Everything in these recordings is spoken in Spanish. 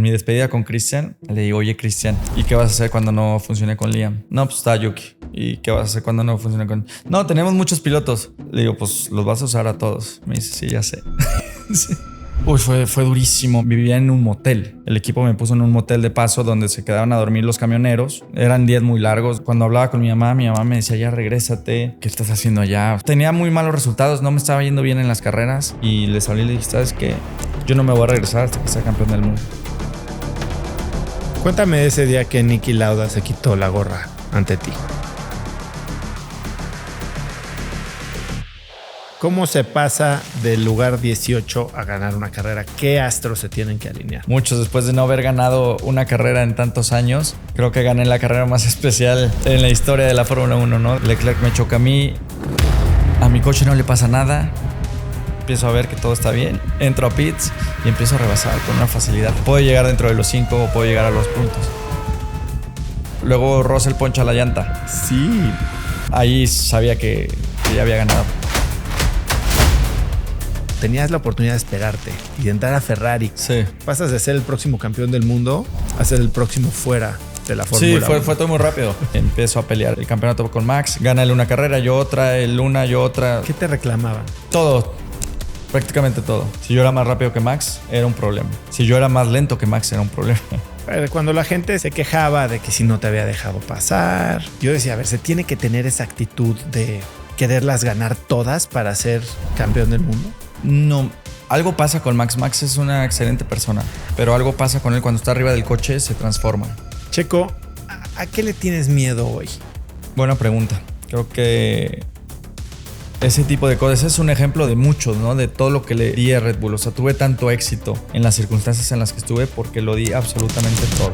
en mi despedida con Cristian, le digo, oye, Cristian, ¿y qué vas a hacer cuando no funcione con Liam? No, pues está Yuki. ¿Y qué vas a hacer cuando no funcione con...? No, tenemos muchos pilotos. Le digo, pues los vas a usar a todos. Me dice, sí, ya sé. Sí. Uy, fue durísimo. Vivía en un motel. El equipo me puso en un motel de paso donde se quedaban a dormir los camioneros. Eran días muy largos. Cuando hablaba con mi mamá me decía, ya regrésate. ¿Qué estás haciendo allá? Tenía muy malos resultados. No me estaba yendo bien en las carreras. Y les hablé y le dije, ¿sabes qué? Yo no me voy a regresar hasta que sea campeón del mundo. Cuéntame de ese día que Niki Lauda se quitó la gorra ante ti. ¿Cómo se pasa del lugar 18 a ganar una carrera? ¿Qué astros se tienen que alinear? Muchos, después de no haber ganado una carrera en tantos años, creo que gané la carrera más especial en la historia de la Fórmula 1, ¿no? Leclerc me choca a mí, a mi coche no le pasa nada, empiezo a ver que todo está bien, entro a pits y empiezo a rebasar con una facilidad. Puedo llegar dentro de los 5 o puedo llegar a los puntos. Luego Russell poncha la llanta. Sí. Ahí sabía que ya había ganado. Tenías la oportunidad de esperarte y de entrar a Ferrari. Sí. Pasas de ser el próximo campeón del mundo a ser el próximo fuera de la Fórmula 1. Sí, fue todo muy rápido. Empiezo a pelear el campeonato con Max. Gana él una carrera, yo otra, él una, yo otra. ¿Qué te reclamaban? Todo. Prácticamente todo. Si yo era más rápido que Max, era un problema. Si yo era más lento que Max, era un problema. Cuando la gente se quejaba de que si no te había dejado pasar, yo decía, a ver, se tiene que tener esa actitud de quererlas ganar todas para ser campeón del mundo. No, algo pasa con Max. Max es una excelente persona, pero algo pasa con él cuando está arriba del coche, se transforma. Checo, ¿a qué le tienes miedo hoy? Buena pregunta. Creo que ese tipo de cosas es un ejemplo de muchos, ¿no? De todo lo que le di a Red Bull. O sea, tuve tanto éxito en las circunstancias en las que estuve porque lo di absolutamente todo.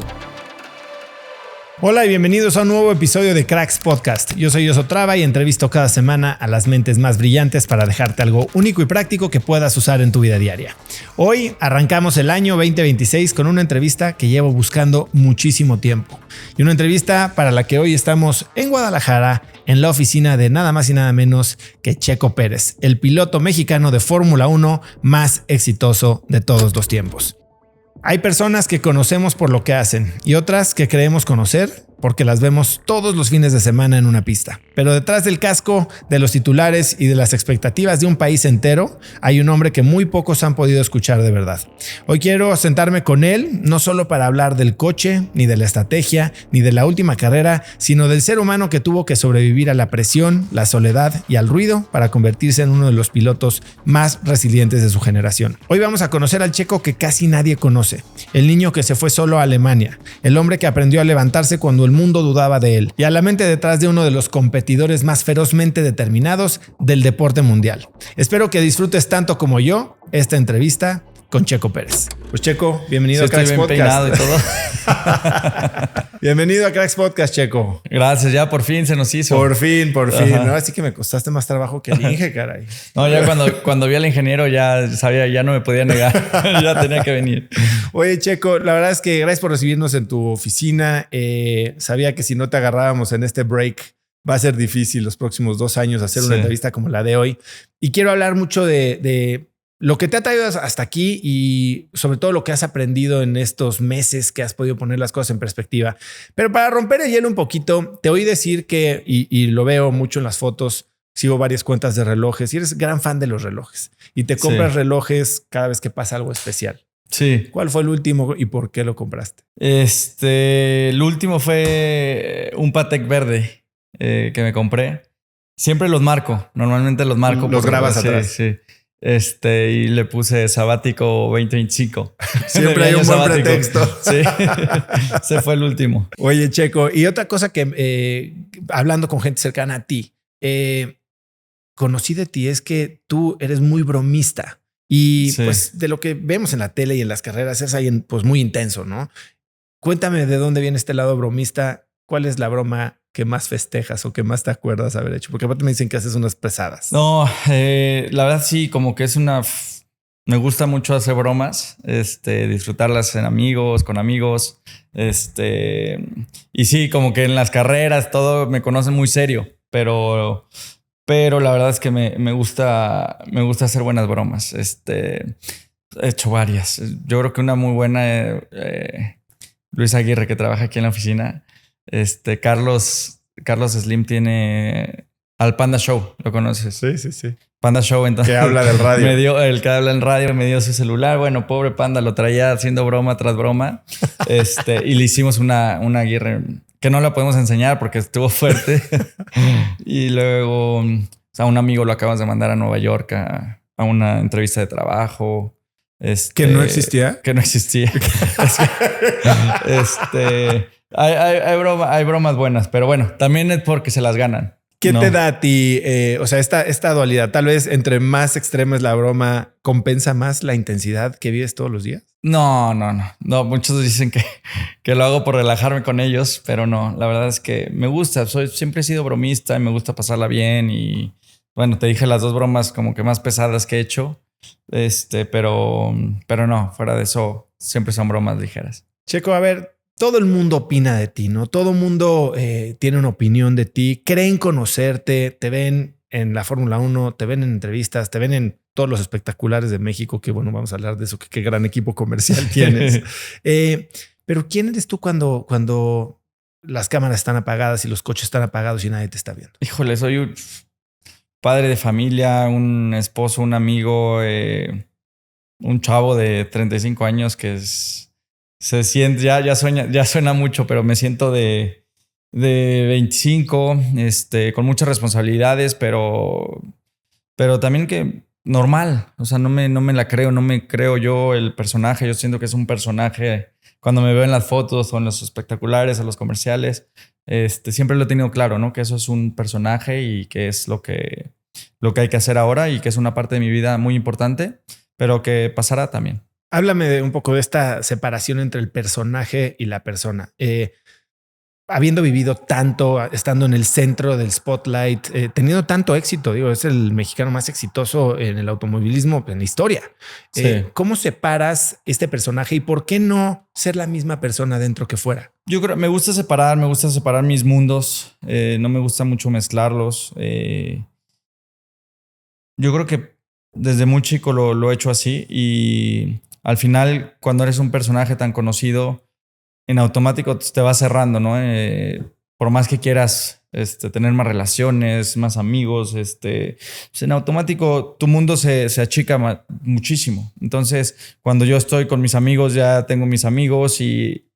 Hola y bienvenidos a un nuevo episodio de Cracks Podcast. Yo soy Yoso Traba y entrevisto cada semana a las mentes más brillantes para dejarte algo único y práctico que puedas usar en tu vida diaria. Hoy arrancamos el año 2026 con una entrevista que llevo buscando muchísimo tiempo. Y una entrevista para la que hoy estamos en Guadalajara, en la oficina de nada más y nada menos que Checo Pérez, el piloto mexicano de Fórmula 1 más exitoso de todos los tiempos. Hay personas que conocemos por lo que hacen y otras que creemos conocer porque las vemos todos los fines de semana en una pista. Pero detrás del casco, de los titulares y de las expectativas de un país entero, hay un hombre que muy pocos han podido escuchar de verdad. Hoy quiero sentarme con él, no solo para hablar del coche, ni de la estrategia, ni de la última carrera, sino del ser humano que tuvo que sobrevivir a la presión, la soledad y al ruido para convertirse en uno de los pilotos más resilientes de su generación. Hoy vamos a conocer al Checo que casi nadie conoce, el niño que se fue solo a Alemania, el hombre que aprendió a levantarse cuando el mundo dudaba de él y a la mente detrás de uno de los competidores más ferozmente determinados del deporte mundial. Espero que disfrutes tanto como yo esta entrevista con Checo Pérez. Pues Checo, bienvenido a Cracks Podcast. Peinado y todo. Bienvenido a Cracks Podcast, Checo. Gracias, ya por fin se nos hizo. Por fin. Ajá. No, así que me costaste más trabajo que el Inge, caray. No, ya cuando vi al ingeniero ya sabía, ya no me podía negar. Ya tenía que venir. Oye, Checo, la verdad es que gracias por recibirnos en tu oficina. Sabía que si no te agarrábamos en este break va a ser difícil los próximos 2 años hacer una entrevista como la de hoy. Y quiero hablar mucho de lo que te ha traído hasta aquí y sobre todo lo que has aprendido en estos meses que has podido poner las cosas en perspectiva. Pero para romper el hielo un poquito, te oí decir que, y lo veo mucho en las fotos, sigo varias cuentas de relojes y eres gran fan de los relojes y te compras relojes cada vez que pasa algo especial. Sí. ¿Cuál fue el último y por qué lo compraste? El último fue un Patek verde que me compré. Siempre los marco. Normalmente los marco. Los grabas atrás. Sí. Y le puse sabático 2025. Siempre hay un buen pretexto. Sí. Ese fue el último. Oye, Checo, y otra cosa que hablando con gente cercana a ti, conocí de ti es que tú eres muy bromista. Y pues de lo que vemos en la tele y en las carreras es alguien pues muy intenso, ¿no? Cuéntame de dónde viene este lado bromista. ¿Cuál es la broma que más festejas o que más te acuerdas haber hecho? Porque aparte me dicen que haces unas pesadas. No, la verdad sí, como que es una... Me gusta mucho hacer bromas, disfrutarlas con amigos. Y sí, como que en las carreras todo me conocen muy serio, pero la verdad es que me gusta hacer buenas bromas. He hecho varias. Yo creo que una muy buena, Luis Aguirre, que trabaja aquí en la oficina. Carlos Slim tiene al Panda Show, ¿lo conoces? Sí. Panda Show, entonces. Que habla del radio. El que habla en radio me dio su celular. Bueno, pobre Panda, lo traía haciendo broma tras broma. Y le hicimos una Aguirre que no la podemos enseñar porque estuvo fuerte. Y luego, o sea, un amigo lo acabas de mandar a Nueva York a una entrevista de trabajo. ¿Que no existía? Que no existía. Hay bromas buenas, pero bueno, también es porque se las ganan. ¿Qué te da a ti? O sea, esta dualidad, tal vez entre más extrema es la broma, ¿compensa más la intensidad que vives todos los días? No. Muchos dicen que lo hago por relajarme con ellos, pero no, la verdad es que me gusta. Siempre he sido bromista y me gusta pasarla bien. Y bueno, te dije las 2 bromas como que más pesadas que he hecho. Pero no, fuera de eso, siempre son bromas ligeras. Checo, a ver, todo el mundo opina de ti, ¿no? Todo el mundo tiene una opinión de ti, creen conocerte, te ven en la Fórmula 1, te ven en entrevistas, te ven en todos los espectaculares de México, que bueno, vamos a hablar de eso, que qué gran equipo comercial tienes. Pero ¿quién eres tú cuando las cámaras están apagadas y los coches están apagados y nadie te está viendo? Híjole, soy un padre de familia, un esposo, un amigo, un chavo de 35 años que se siente, ya suena mucho, pero me siento de 25, con muchas responsabilidades, pero también que normal. O sea, no me la creo, no me creo yo el personaje. Yo siento que es un personaje cuando me veo en las fotos o en los espectaculares o los comerciales. Siempre lo he tenido claro, ¿no? Que eso es un personaje y que es lo que hay que hacer ahora y que es una parte de mi vida muy importante, pero que pasará también. Háblame un poco de esta separación entre el personaje y la persona. Habiendo vivido tanto, estando en el centro del spotlight, teniendo tanto éxito, digo, es el mexicano más exitoso en el automovilismo en la historia. Sí. ¿Cómo separas este personaje y por qué no ser la misma persona dentro que fuera? Yo creo, me gusta separar mis mundos. No me gusta mucho mezclarlos. Yo creo que desde muy chico lo he hecho así y al final, cuando eres un personaje tan conocido, en automático te vas cerrando, ¿no? Por más que quieras tener más relaciones, más amigos, pues en automático tu mundo se achica muchísimo. Entonces, cuando yo estoy con mis amigos, ya tengo mis amigos y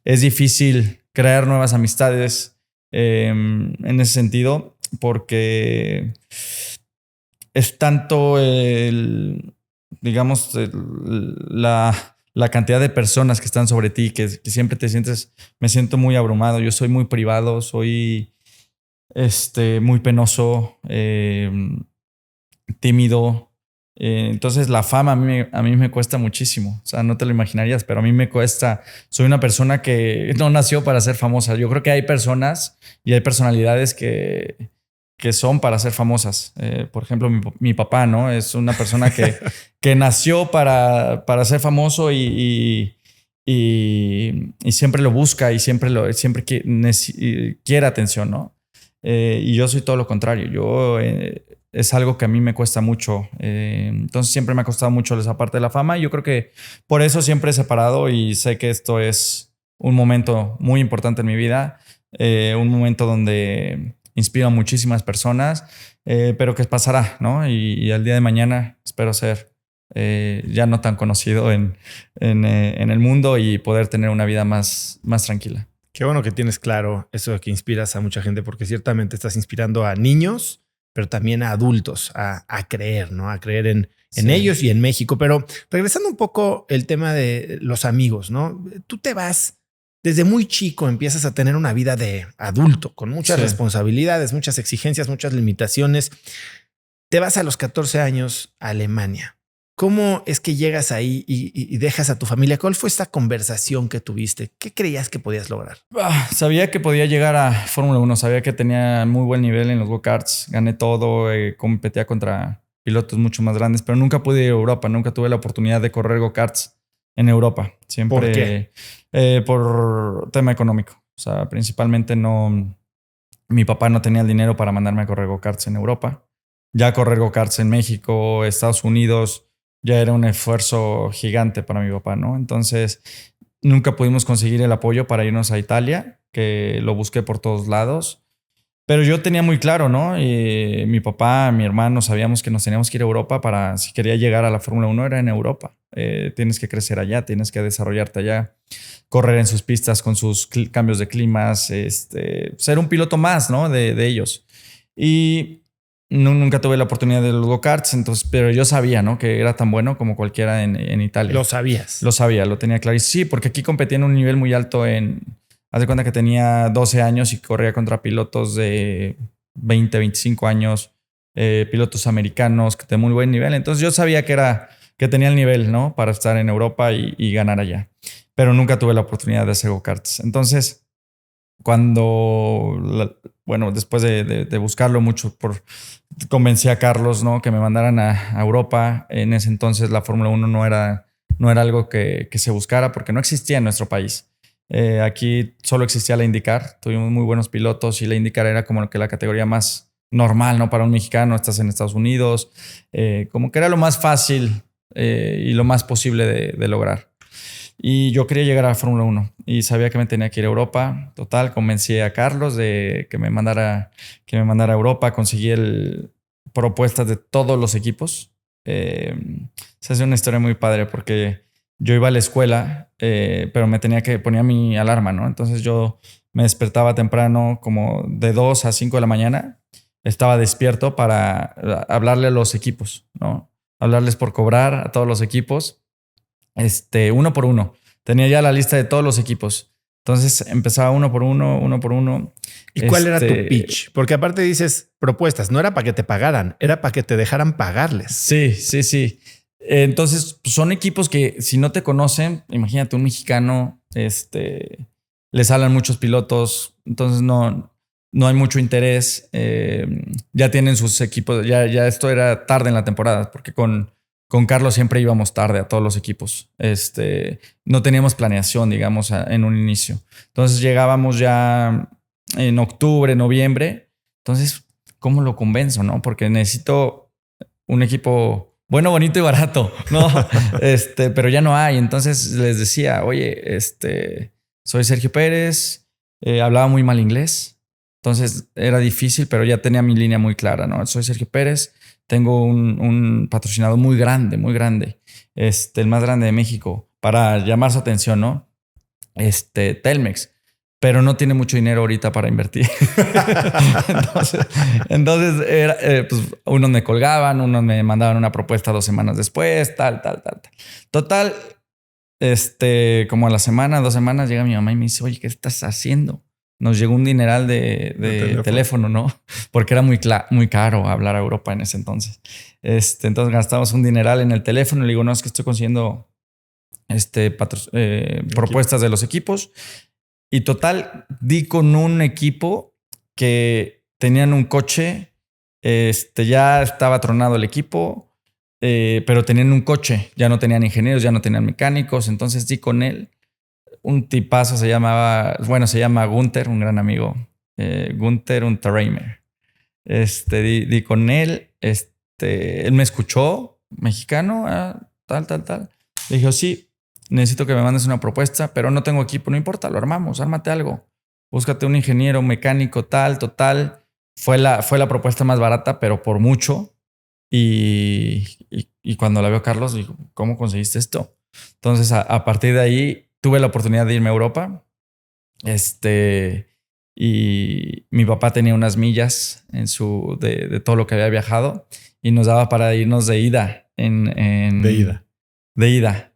es difícil crear nuevas amistades en ese sentido, porque es tanto la cantidad de personas que están sobre ti que siempre me siento muy abrumado. Yo soy muy privado, soy muy penoso, tímido. Entonces la fama a mí me cuesta muchísimo. O sea, no te lo imaginarías, pero a mí me cuesta. Soy una persona que no nació para ser famosa. Yo creo que hay personas y hay personalidades que son para ser famosas. Por ejemplo, mi papá, ¿no? Es una persona que nació para ser famoso y siempre lo busca y siempre quiere atención, ¿no? Y yo soy todo lo contrario. Es algo que a mí me cuesta mucho. Entonces siempre me ha costado mucho esa parte de la fama y yo creo que por eso siempre he separado y sé que esto es un momento muy importante en mi vida. Un momento donde inspiro a muchísimas personas, pero que pasará, ¿no? Y al día de mañana espero ser ya no tan conocido en el mundo y poder tener una vida más tranquila. Qué bueno que tienes claro eso de que inspiras a mucha gente, porque ciertamente estás inspirando a niños, pero también a adultos a creer, ¿no? A creer en ellos y en México. Pero regresando un poco el tema de los amigos, ¿no? Tú te vas desde muy chico, empiezas a tener una vida de adulto con muchas responsabilidades, muchas exigencias, muchas limitaciones. Te vas a los 14 años a Alemania. ¿Cómo es que llegas ahí y dejas a tu familia? ¿Cuál fue esta conversación que tuviste? ¿Qué creías que podías lograr? Sabía que podía llegar a Fórmula 1. Sabía que tenía muy buen nivel en los go-karts. Gané todo. Competía contra pilotos mucho más grandes, pero nunca pude ir a Europa. Nunca tuve la oportunidad de correr go-karts en Europa. Siempre, ¿por qué? Por tema económico. O sea, principalmente mi papá no tenía el dinero para mandarme a correr go-karts en Europa. Ya correr go-karts en México, Estados Unidos, ya era un esfuerzo gigante para mi papá, ¿no? Entonces, nunca pudimos conseguir el apoyo para irnos a Italia, que lo busqué por todos lados. Pero yo tenía muy claro, ¿no? Mi papá, mi hermano, sabíamos que nos teníamos que ir a Europa para, si quería llegar a la Fórmula 1, era en Europa. Tienes que crecer allá, tienes que desarrollarte allá, correr en sus pistas con sus cambios de climas, ser un piloto más, ¿no? De ellos. Y nunca tuve la oportunidad de los go-karts, entonces, pero yo sabía, ¿no? Que era tan bueno como cualquiera en Italia. ¿Lo sabías? Lo sabía, lo tenía claro. Y sí, porque aquí competía en un nivel muy alto haz de cuenta que tenía 12 años y corría contra pilotos de 20, 25 años, pilotos americanos de muy buen nivel. Entonces yo sabía que tenía el nivel, ¿no? Para estar en Europa y ganar allá. Pero nunca tuve la oportunidad de hacer go-karts. Entonces, después de buscarlo mucho, convencí a Carlos, ¿no? Que me mandaran a Europa. En ese entonces la Fórmula 1 no era algo que se buscara porque no existía en nuestro país. Aquí solo existía la IndyCar, tuvimos muy buenos pilotos y la IndyCar era como que la categoría más normal, ¿no? Para un mexicano, estás en Estados Unidos, como que era lo más fácil y lo más posible de lograr. Y yo quería llegar a Fórmula 1 y sabía que me tenía que ir a Europa. Total, convencí a Carlos de que me mandara a Europa, conseguí propuestas de todos los equipos. Se hace una historia muy padre porque yo iba a la escuela, pero ponía mi alarma, ¿no? Entonces yo me despertaba temprano, como de 2 a 5 de la mañana. Estaba despierto para hablarle a los equipos, ¿no? Hablarles por cobrar a todos los equipos, uno por uno. Tenía ya la lista de todos los equipos. Entonces empezaba uno por uno. ¿Y cuál era tu pitch? Porque aparte dices propuestas, no era para que te pagaran, era para que te dejaran pagarles. Sí. Entonces, pues, son equipos que si no te conocen, imagínate un mexicano, les hablan muchos pilotos, entonces no hay mucho interés. Ya tienen sus equipos, ya esto era tarde en la temporada, porque con Carlos siempre íbamos tarde a todos los equipos. No teníamos planeación, digamos, en un inicio. Entonces llegábamos ya en octubre, noviembre. Entonces, ¿cómo lo convenzo, no? Porque necesito un equipo bueno, bonito y barato, ¿no? Pero ya no hay. Entonces les decía, oye, soy Sergio Pérez, hablaba muy mal inglés. Entonces era difícil, pero ya tenía mi línea muy clara, ¿no? Soy Sergio Pérez, tengo un patrocinador muy grande, el más grande de México, para llamar su atención, ¿no? Telmex, pero no tiene mucho dinero ahorita para invertir. entonces era, pues unos me colgaban, unos me mandaban una propuesta 2 semanas después, tal. Total, como a la semana, 2 semanas, llega mi mamá y me dice, oye, ¿qué estás haciendo? Nos llegó un dineral de teléfono, ¿no? Porque era muy caro hablar a Europa en ese entonces. Entonces gastamos un dineral en el teléfono y le digo, no, es que estoy consiguiendo propuestas de los equipos. Y total, di con un equipo que tenían un coche, ya estaba tronado el equipo, pero tenían un coche, ya no tenían ingenieros, ya no tenían mecánicos, entonces di con él. Un tipazo se llama Gunther, un gran amigo, Gunther Unterreimer. Di con él, él me escuchó, mexicano, tal. Le dije, sí, necesito que me mandes una propuesta, pero no tengo equipo, no importa, lo armamos, ármate algo. Búscate un ingeniero, un mecánico, total. Fue la propuesta más barata, pero por mucho. Y cuando la veo Carlos, dijo, ¿cómo conseguiste esto? Entonces, a partir de ahí, tuve la oportunidad de irme a Europa. Y mi papá tenía unas millas de todo lo que había viajado y nos daba para irnos de ida. De ida.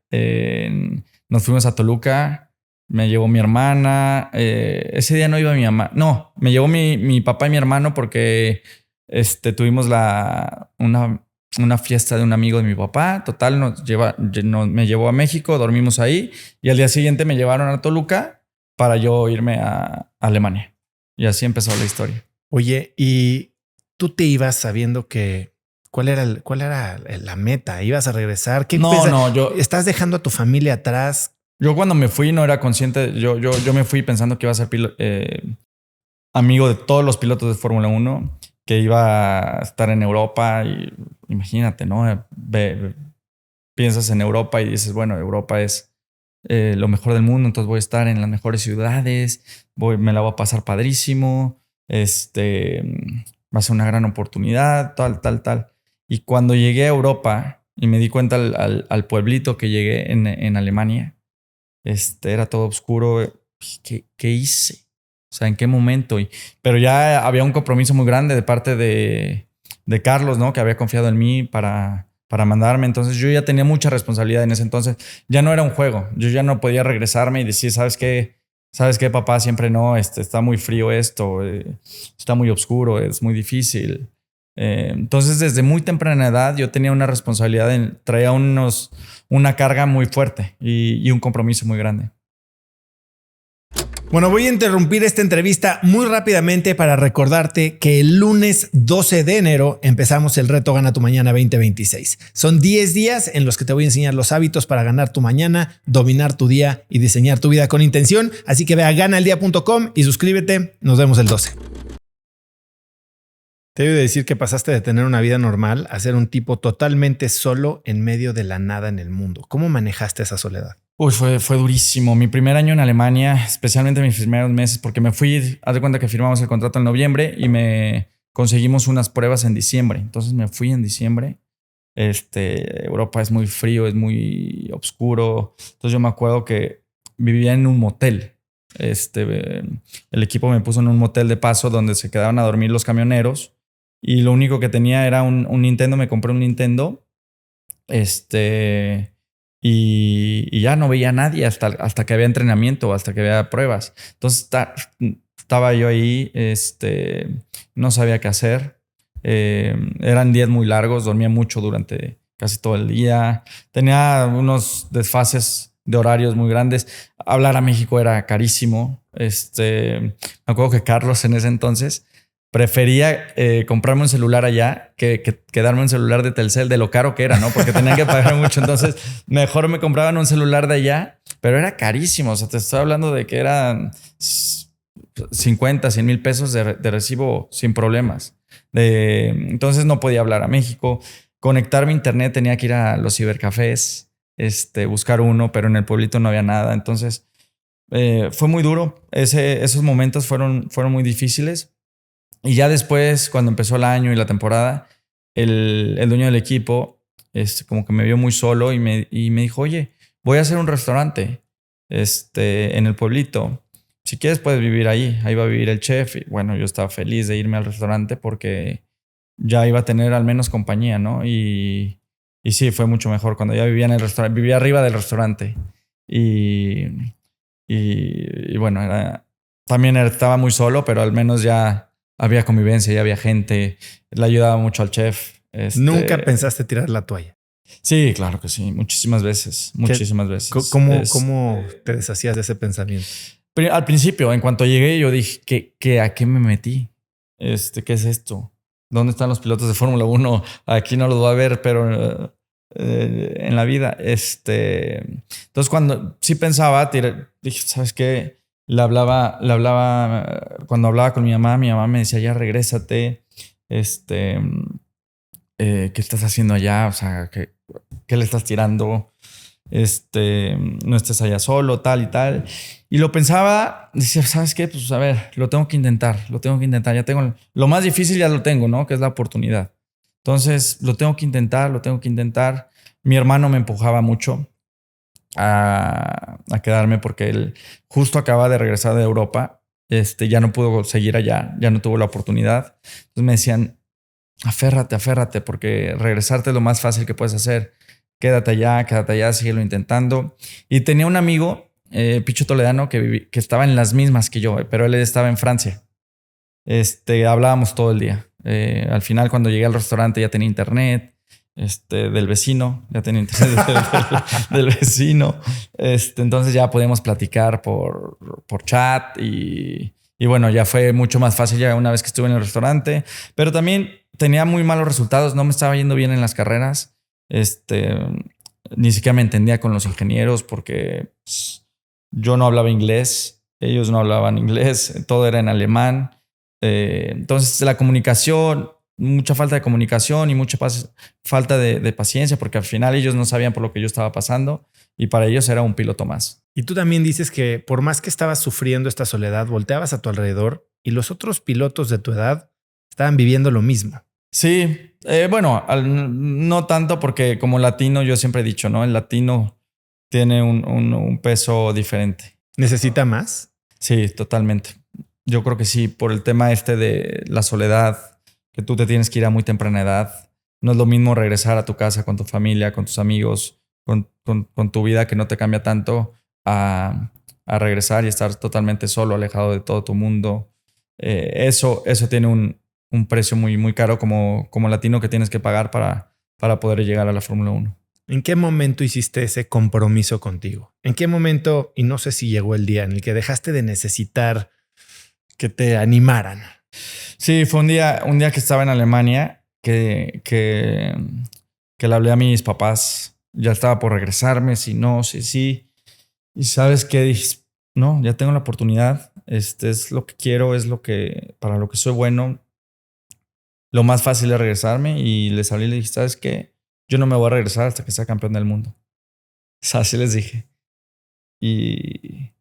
Nos fuimos a Toluca, me llevó mi hermana. Ese día no iba mi mamá. No, me llevó mi papá y mi hermano porque tuvimos una fiesta de un amigo de mi papá. Total, me llevó a México, dormimos ahí y al día siguiente me llevaron a Toluca para yo irme a Alemania. Y así empezó la historia. Oye, ¿y tú te ibas sabiendo que cuál era la meta? ¿Ibas a regresar? ¿Estás dejando a tu familia atrás? Yo cuando me fui no era consciente. Yo me fui pensando que iba a ser amigo de todos los pilotos de Fórmula 1, que iba a estar en Europa y imagínate, ¿no? piensas en Europa y dices, bueno, Europa es lo mejor del mundo, entonces voy a estar en las mejores ciudades, me la voy a pasar padrísimo, va a ser una gran oportunidad, tal. Y cuando llegué a Europa y me di cuenta al pueblito que llegué en Alemania, era todo oscuro. ¿Qué hice? O sea, ¿en qué momento? Pero ya había un compromiso muy grande de parte de Carlos, ¿no? Que había confiado en mí para mandarme. Entonces yo ya tenía mucha responsabilidad en ese entonces. Ya no era un juego. Yo ya no podía regresarme y decir, ¿sabes qué? ¿Sabes qué, papá? Siempre no. Está muy frío esto. Está muy oscuro. Es muy difícil. Entonces, desde muy temprana edad, yo tenía una responsabilidad. Traía una carga muy fuerte y un compromiso muy grande. Bueno, voy a interrumpir esta entrevista muy rápidamente para recordarte que el lunes 12 de enero empezamos el reto Gana tu Mañana 2026. Son 10 días en los que te voy a enseñar los hábitos para ganar tu mañana, dominar tu día y diseñar tu vida con intención. Así que ve a ganaldia.com y suscríbete. Nos vemos el 12. Te he de decir que pasaste de tener una vida normal a ser un tipo totalmente solo en medio de la nada en el mundo. ¿Cómo manejaste esa soledad? Uy, fue durísimo. Mi primer año en Alemania, especialmente mis primeros meses, porque me fui, haz de cuenta que firmamos el contrato en noviembre y me conseguimos unas pruebas en diciembre. Entonces me fui en diciembre. Europa es muy frío, es muy oscuro. Entonces yo me acuerdo que vivía en un motel. El equipo me puso en un motel de paso donde se quedaban a dormir los camioneros y lo único que tenía era un Nintendo. Me compré un Nintendo. Y ya no veía a nadie hasta que había entrenamiento, hasta que había pruebas. Entonces estaba yo ahí, no sabía qué hacer. Eran días muy largos, dormía mucho durante casi todo el día. Tenía unos desfases de horarios muy grandes. Hablar a México era carísimo. Me acuerdo que Carlos en ese entonces prefería comprarme un celular allá que darme un celular de Telcel, de lo caro que era, ¿no? Porque tenía que pagar mucho. Entonces, mejor me compraban un celular de allá, pero era carísimo. O sea, te estoy hablando de que eran 50, 100 mil pesos de recibo sin problemas. Entonces, no podía hablar a México. Conectarme a internet, tenía que ir a los cibercafés, buscar uno, pero en el pueblito no había nada. Entonces, fue muy duro. Esos momentos fueron muy difíciles. Y ya después, cuando empezó el año y la temporada, el dueño del equipo como que me vio muy solo y me dijo, oye, voy a hacer un restaurante en el pueblito. Si quieres puedes vivir ahí va a vivir el chef. Y bueno, yo estaba feliz de irme al restaurante porque ya iba a tener al menos compañía, ¿no? Y sí, fue mucho mejor cuando ya vivía en el restaurante, vivía arriba del restaurante. Y bueno, también estaba muy solo, pero al menos ya había convivencia, ya había gente, le ayudaba mucho al chef. ¿Nunca pensaste tirar la toalla? Sí, claro que sí, muchísimas veces. ¿Cómo te deshacías de ese pensamiento? Al principio, en cuanto llegué, yo dije, ¿a qué me metí? ¿Qué es esto? ¿Dónde están los pilotos de Fórmula 1? Aquí no los voy a ver, pero en la vida. Entonces, cuando sí pensaba, dije, ¿sabes qué? Le hablaba, cuando hablaba con mi mamá me decía, ya regrésate, ¿qué estás haciendo allá? O sea, ¿qué le estás tirando? No estés allá solo, tal y tal. Y lo pensaba, decía, ¿sabes qué? Pues a ver, lo tengo que intentar, ya tengo, lo más difícil ya lo tengo, ¿no? Que es la oportunidad. Entonces, lo tengo que intentar. Mi hermano me empujaba mucho a quedarme porque él justo acaba de regresar de Europa. Ya no pudo seguir allá, ya no tuvo la oportunidad. Entonces me decían, aférrate, porque regresarte es lo más fácil que puedes hacer. Quédate allá, síguelo intentando. Y tenía un amigo, Picho Toledano, que estaba en las mismas que yo, pero él estaba en Francia. Hablábamos todo el día. Al final, cuando llegué al restaurante, ya tenía internet. Del vecino, ya tenía internet del vecino. Entonces ya podíamos platicar por chat y bueno, ya fue mucho más fácil ya una vez que estuve en el restaurante. Pero también tenía muy malos resultados, no me estaba yendo bien en las carreras. Ni siquiera me entendía con los ingenieros porque yo no hablaba inglés, ellos no hablaban inglés, todo era en alemán. Entonces la comunicación mucha falta de comunicación y mucha falta de paciencia, porque al final ellos no sabían por lo que yo estaba pasando y para ellos era un piloto más. Y tú también dices que por más que estabas sufriendo esta soledad, volteabas a tu alrededor y los otros pilotos de tu edad estaban viviendo lo mismo. Sí, bueno, no tanto porque como latino yo siempre he dicho, ¿no? El latino tiene un peso diferente. ¿Necesita más? Sí, totalmente. Yo creo que sí, por el tema de la soledad, que tú te tienes que ir a muy temprana edad. No es lo mismo regresar a tu casa con tu familia, con tus amigos, con tu vida que no te cambia tanto a regresar y estar totalmente solo, alejado de todo tu mundo. Eso tiene un precio muy, muy caro como latino que tienes que pagar para poder llegar a la Fórmula 1. ¿En qué momento hiciste ese compromiso contigo? ¿En qué momento, y no sé si llegó el día en el que dejaste de necesitar que te animaran? Sí, fue un día que estaba en Alemania que le hablé a mis papás. Ya estaba por regresarme, si no, sí. Y ¿sabes qué? Dije, no, ya tengo la oportunidad. Es lo que quiero, para lo que soy bueno. Lo más fácil es regresarme. Y les hablé y les dije, ¿sabes qué? Yo no me voy a regresar hasta que sea campeón del mundo. O sea, así les dije. Y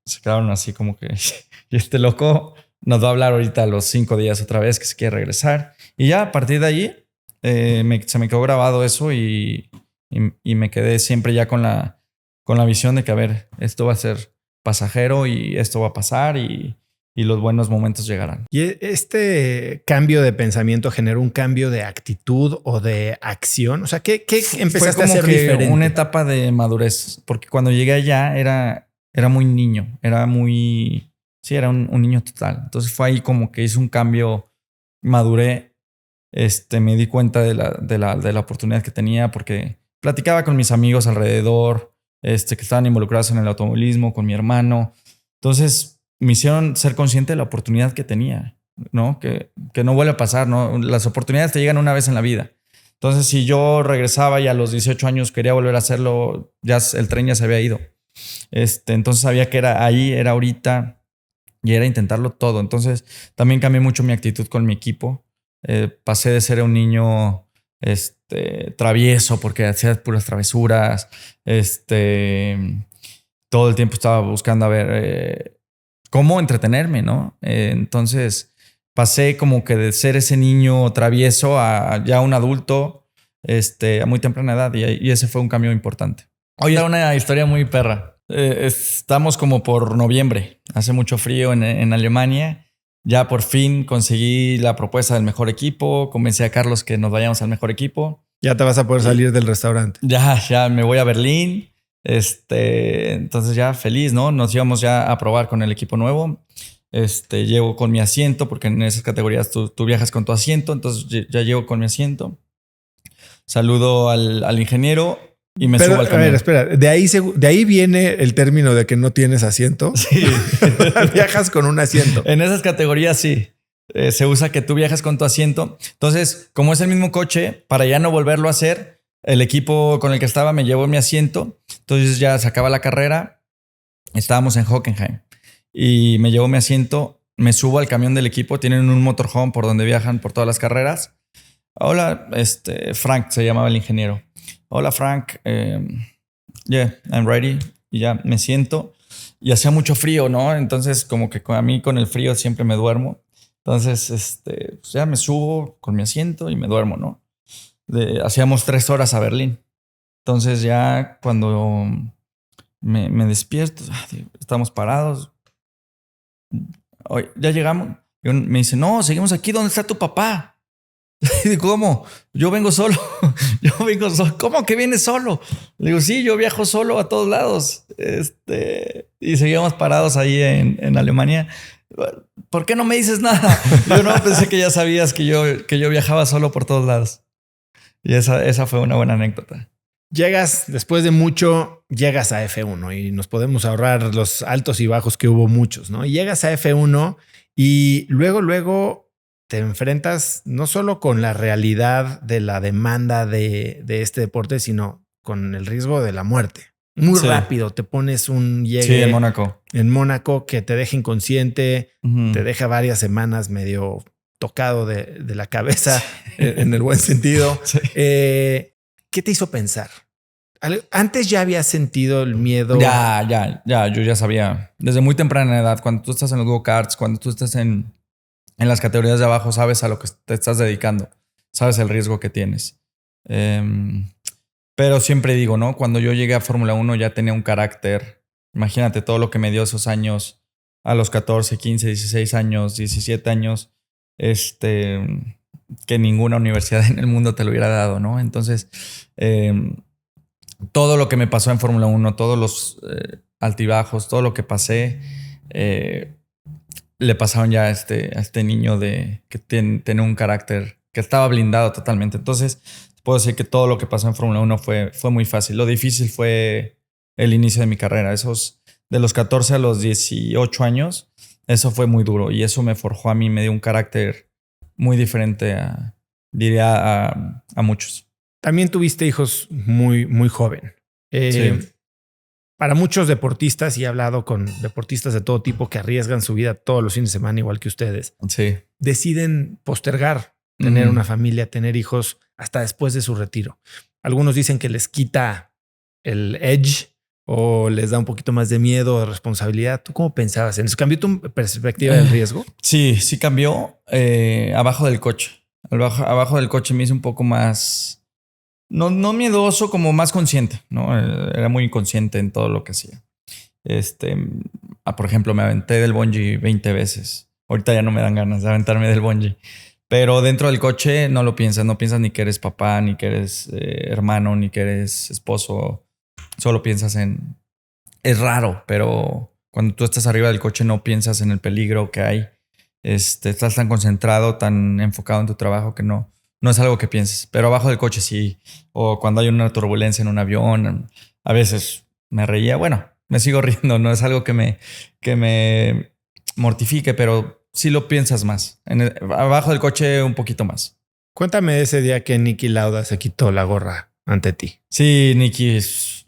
se quedaron así como que y este loco nos va a hablar ahorita a los 5 días otra vez que se quiere regresar. Y ya a partir de allí se me quedó grabado eso y me quedé siempre ya con la visión de que, a ver, esto va a ser pasajero y esto va a pasar y los buenos momentos llegarán. ¿Y este cambio de pensamiento generó un cambio de actitud o de acción? O sea, ¿qué empezaste a hacer diferente? Una etapa de madurez, porque cuando llegué allá era muy niño, era un niño total. Entonces fue ahí como que hice un cambio, maduré, me di cuenta de la oportunidad que tenía porque platicaba con mis amigos alrededor, que estaban involucrados en el automovilismo, con mi hermano. Entonces me hicieron ser consciente de la oportunidad que tenía, ¿no? Que no vuelve a pasar, ¿no? Las oportunidades te llegan una vez en la vida. Entonces, si yo regresaba y a los 18 años quería volver a hacerlo, ya el tren ya se había ido. Entonces sabía que era ahí, era ahorita y era intentarlo todo. Entonces también cambié mucho mi actitud con mi equipo. Pasé de ser un niño travieso porque hacía puras travesuras. Todo el tiempo estaba buscando a ver cómo entretenerme, ¿no? Entonces pasé como que de ser ese niño travieso a ya un adulto a muy temprana edad y ese fue un cambio importante. Oye, era una historia muy perra. Estamos como por noviembre, hace mucho frío en Alemania. Ya por fin conseguí la propuesta del mejor equipo, convencí a Carlos que nos vayamos al mejor equipo. Ya te vas a poder salir del restaurante. Ya me voy a Berlín. Entonces ya feliz, ¿no? Nos íbamos ya a probar con el equipo nuevo. Llego con mi asiento, porque en esas categorías tú viajas con tu asiento. Entonces ya llego con mi asiento. Saludo al ingeniero y me subo al camión. A ver, espera. De ahí viene el término de que no tienes asiento. Sí. Viajas con un asiento. En esas categorías sí. Se usa que tú viajas con tu asiento. Entonces, como es el mismo coche, para ya no volverlo a hacer, el equipo con el que estaba me llevó mi asiento. Entonces ya se acaba la carrera. Estábamos en Hockenheim y me llevó mi asiento. Me subo al camión del equipo. Tienen un motorhome por donde viajan por todas las carreras. Hola, Frank se llamaba el ingeniero. Hola, Frank. Yeah, I'm ready. Y ya me siento. Y hacía mucho frío, ¿no? Entonces como que a mí con el frío siempre me duermo. Entonces pues ya me subo con mi asiento y me duermo, ¿no? Hacíamos 3 horas a Berlín. Entonces ya cuando me despierto, estamos parados. Oye, ya llegamos. Y me dice, no, seguimos aquí. ¿Dónde está tu papá? Y digo, ¿cómo? Yo vengo solo. ¿Cómo que vienes solo? Le digo, sí, yo viajo solo a todos lados. Y seguíamos parados ahí en Alemania. ¿Por qué no me dices nada? Yo no pensé que ya sabías que yo viajaba solo por todos lados. Y esa fue una buena anécdota. Después de mucho, llegas a F1 y nos podemos ahorrar los altos y bajos que hubo muchos, ¿no? Y llegas a F1 y luego te enfrentas no solo con la realidad de la demanda de este deporte, sino con el riesgo de la muerte. Muy rápido te pones un llegue. Sí, en Mónaco. En Mónaco que te deja inconsciente, te deja varias semanas medio tocado de la cabeza, en el buen sentido. Sí. ¿Qué te hizo pensar? ¿Antes ya habías sentido el miedo? Ya. Yo ya sabía. Desde muy temprana edad, cuando tú estás en los go-karts, cuando tú estás en las categorías de abajo, sabes a lo que te estás dedicando. Sabes el riesgo que tienes. Pero siempre digo, ¿no? Cuando yo llegué a Fórmula 1 ya tenía un carácter. Imagínate todo lo que me dio esos años a los 14, 15, 16 años, 17 años, que ninguna universidad en el mundo te lo hubiera dado, ¿no? Entonces, todo lo que me pasó en Fórmula 1, todos los altibajos, todo lo que pasé, le pasaron ya a este niño que tiene un carácter que estaba blindado totalmente. Entonces, puedo decir que todo lo que pasó en Fórmula 1 fue muy fácil. Lo difícil fue el inicio de mi carrera. De los 14 a los 18 años, eso fue muy duro y eso me forjó a mí, me dio un carácter muy diferente a muchos. También tuviste hijos muy, muy joven. Sí. Para muchos deportistas, y he hablado con deportistas de todo tipo que arriesgan su vida todos los fines de semana, igual que ustedes, Sí. deciden postergar tener una familia, tener hijos hasta después de su retiro. Algunos dicen que les quita el edge o les da un poquito más de miedo, de responsabilidad. ¿Tú cómo pensabas en eso? ¿Cambió tu perspectiva del riesgo? Sí cambió. Abajo del coche. Abajo del coche me hice un poco más... No miedoso, como más consciente, ¿no? Era muy inconsciente en todo lo que hacía. Por ejemplo, me aventé del bungee 20 veces. Ahorita ya no me dan ganas de aventarme del bungee. Pero dentro del coche no lo piensas. No piensas ni que eres papá, ni que eres hermano, ni que eres esposo. Solo piensas en... Es raro, pero cuando tú estás arriba del coche no piensas en el peligro que hay. Estás tan concentrado, tan enfocado en tu trabajo que no es algo que pienses. Pero abajo del coche sí. O cuando hay una turbulencia en un avión, a veces me reía. Bueno, me sigo riendo. No es algo que me mortifique, pero sí lo piensas más. Abajo del coche un poquito más. Cuéntame de ese día que Niki Lauda se quitó la gorra ante ti. Sí, Niki es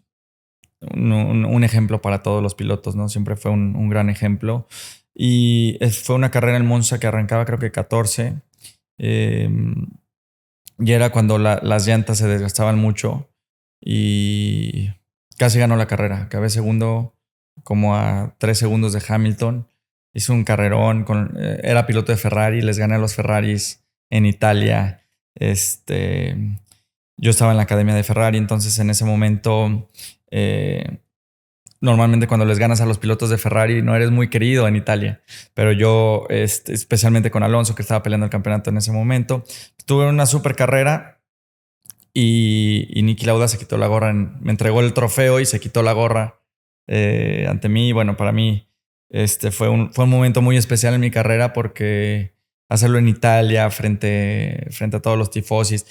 un ejemplo para todos los pilotos, ¿no? Siempre fue un gran ejemplo. Y fue una carrera en Monza que arrancaba creo que 14. Y era cuando las llantas se desgastaban mucho y casi ganó la carrera. Acabé segundo, como a 3 segundos de Hamilton. Hizo un carrerón. Era piloto de Ferrari. Les gané a los Ferraris en Italia. Yo estaba en la academia de Ferrari. Entonces en ese momento, normalmente cuando les ganas a los pilotos de Ferrari no eres muy querido en Italia. Pero yo, especialmente con Alonso, que estaba peleando el campeonato en ese momento, tuve una super carrera y Niki Lauda se quitó la gorra. Me entregó el trofeo y se quitó la gorra ante mí. Bueno, para mí fue un momento muy especial en mi carrera porque hacerlo en Italia frente a todos los tifosis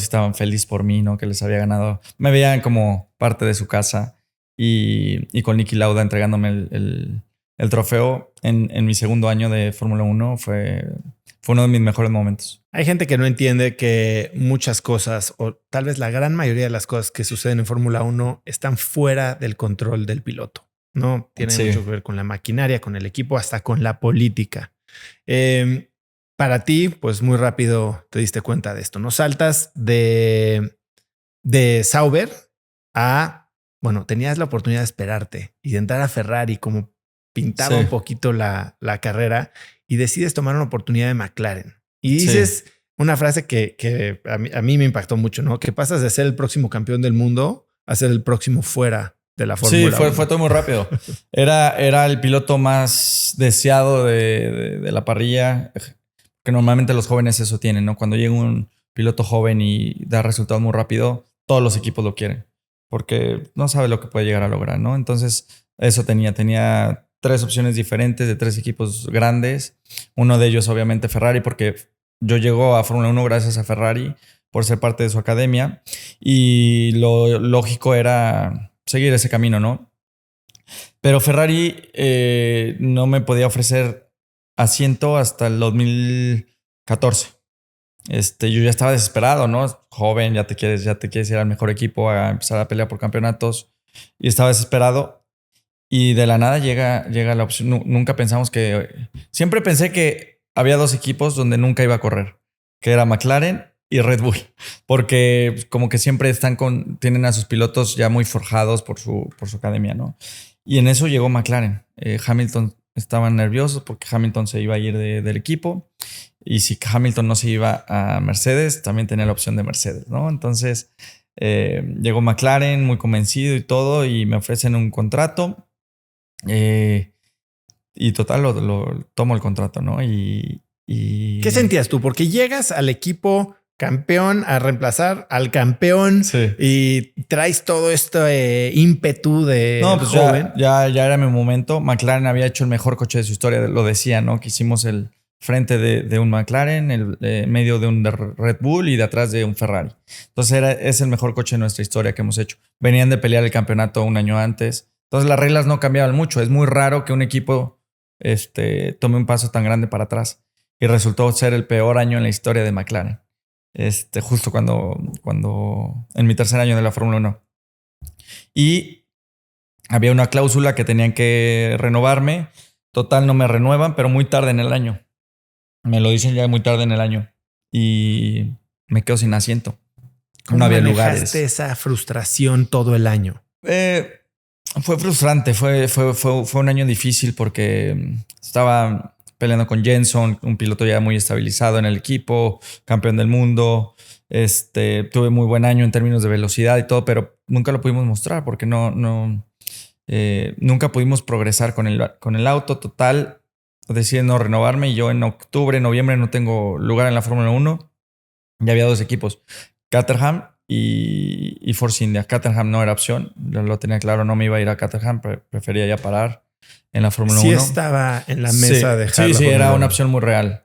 estaban felices por mí, ¿no? Que les había ganado. Me veían como parte de su casa. Y con Niki Lauda entregándome el trofeo en mi segundo año de Fórmula 1 fue uno de mis mejores momentos. Hay gente que no entiende que muchas cosas, o tal vez la gran mayoría de las cosas que suceden en Fórmula 1 están fuera del control del piloto. No tiene mucho que ver con la maquinaria, con el equipo, hasta con la política. Para ti, pues muy rápido te diste cuenta de esto. No saltas de Sauber a... Bueno, tenías la oportunidad de esperarte y de entrar a Ferrari, como pintaba un poquito la carrera, y decides tomar una oportunidad de McLaren. Y dices una frase que a mí me impactó mucho, ¿no? Que pasas de ser el próximo campeón del mundo a ser el próximo fuera de la Fórmula 1. Sí, fue todo muy rápido. Era el piloto más deseado de la parrilla, que normalmente los jóvenes eso tienen, ¿no? Cuando llega un piloto joven y da resultados muy rápido, todos los equipos lo quieren. Porque no sabe lo que puede llegar a lograr, ¿no? Entonces, eso tenía 3 opciones diferentes de 3 equipos grandes. Uno de ellos, obviamente, Ferrari, porque yo llego a Fórmula 1 gracias a Ferrari por ser parte de su academia. Y lo lógico era seguir ese camino, ¿no? Pero Ferrari no me podía ofrecer asiento hasta el 2014. Yo ya estaba desesperado, ¿no? Joven, ya te quieres ir al mejor equipo a empezar a pelear por campeonatos. Y estaba desesperado. Y de la nada llega la opción. Nunca pensamos que... Siempre pensé que había 2 equipos donde nunca iba a correr, que era McLaren y Red Bull, porque como que siempre tienen a sus pilotos ya muy forjados por su academia, ¿no? Y en eso llegó McLaren. Hamilton estaban nerviosos porque Hamilton se iba a ir del equipo, y si Hamilton no se iba a Mercedes, también tenía la opción de Mercedes, ¿no? Entonces llegó McLaren muy convencido y todo, y me ofrecen un contrato, y total lo tomo el contrato, ¿no? ¿Qué sentías tú? Porque llegas al equipo campeón a reemplazar al campeón, sí, y traes todo este ímpetu de pues joven. ya era mi momento. McLaren había hecho el mejor coche de su historia, lo decía, ¿no? Que hicimos el frente de un McLaren, el medio de un Red Bull y de atrás de un Ferrari. Entonces es el mejor coche de nuestra historia que hemos hecho. Venían de pelear el campeonato un año antes. Entonces las reglas no cambiaban mucho. Es muy raro que un equipo tome un paso tan grande para atrás. Y resultó ser el peor año en la historia de McLaren. Justo cuando en mi tercer año de la Fórmula 1. Y había una cláusula que tenían que renovarme. Total, no me renuevan, pero muy tarde en el año. Me lo dicen ya muy tarde en el año. Y me quedo sin asiento. No había lugares. ¿Cómo manejaste esa frustración todo el año? Fue frustrante. Fue un año difícil porque estaba peleando con Jenson, un piloto ya muy estabilizado en el equipo, campeón del mundo. Tuve muy buen año en términos de velocidad y todo, pero nunca lo pudimos mostrar porque nunca pudimos progresar con el auto. Total, deciden no renovarme, y yo en octubre, noviembre no tengo lugar en la Fórmula 1. Ya había 2 equipos, Caterham y Force India. Caterham no era opción, yo lo tenía claro, no me iba a ir a Caterham, prefería ya parar en la Fórmula 1. Sí estaba en la mesa de dejar. Sí, era una opción muy real.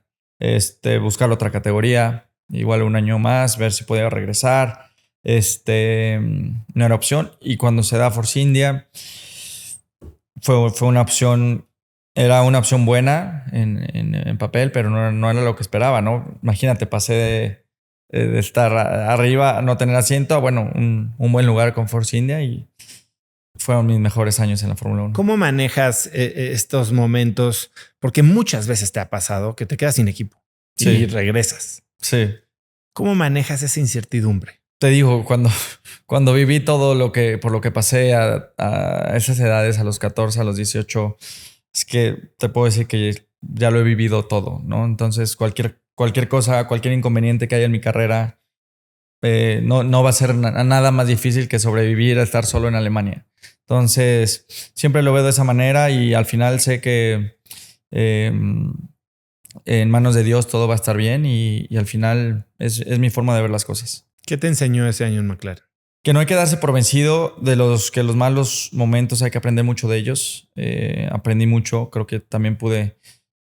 Buscar otra categoría, igual un año más, ver si podía regresar. No era opción. Y cuando se da Force India, fue una opción. Era una opción buena en papel, pero no era lo que esperaba, ¿no? Imagínate, pasé de estar arriba, no tener asiento, a bueno, un buen lugar con Force India, y fueron mis mejores años en la Fórmula 1. ¿Cómo manejas estos momentos? Porque muchas veces te ha pasado que te quedas sin equipo y regresas. Sí. ¿Cómo manejas esa incertidumbre? Te digo, cuando viví todo por lo que pasé a esas edades, a los 14, a los 18, es que te puedo decir que ya lo he vivido todo, ¿no? Entonces, cualquier cosa, cualquier inconveniente que haya en mi carrera, no va a ser nada más difícil que sobrevivir a estar solo en Alemania. Entonces, siempre lo veo de esa manera, y al final sé que en manos de Dios todo va a estar bien, y al final es mi forma de ver las cosas. ¿Qué te enseñó ese año en McLaren? Que no hay que darse por vencido, que los malos momentos hay que aprender mucho de ellos. Aprendí mucho, creo que también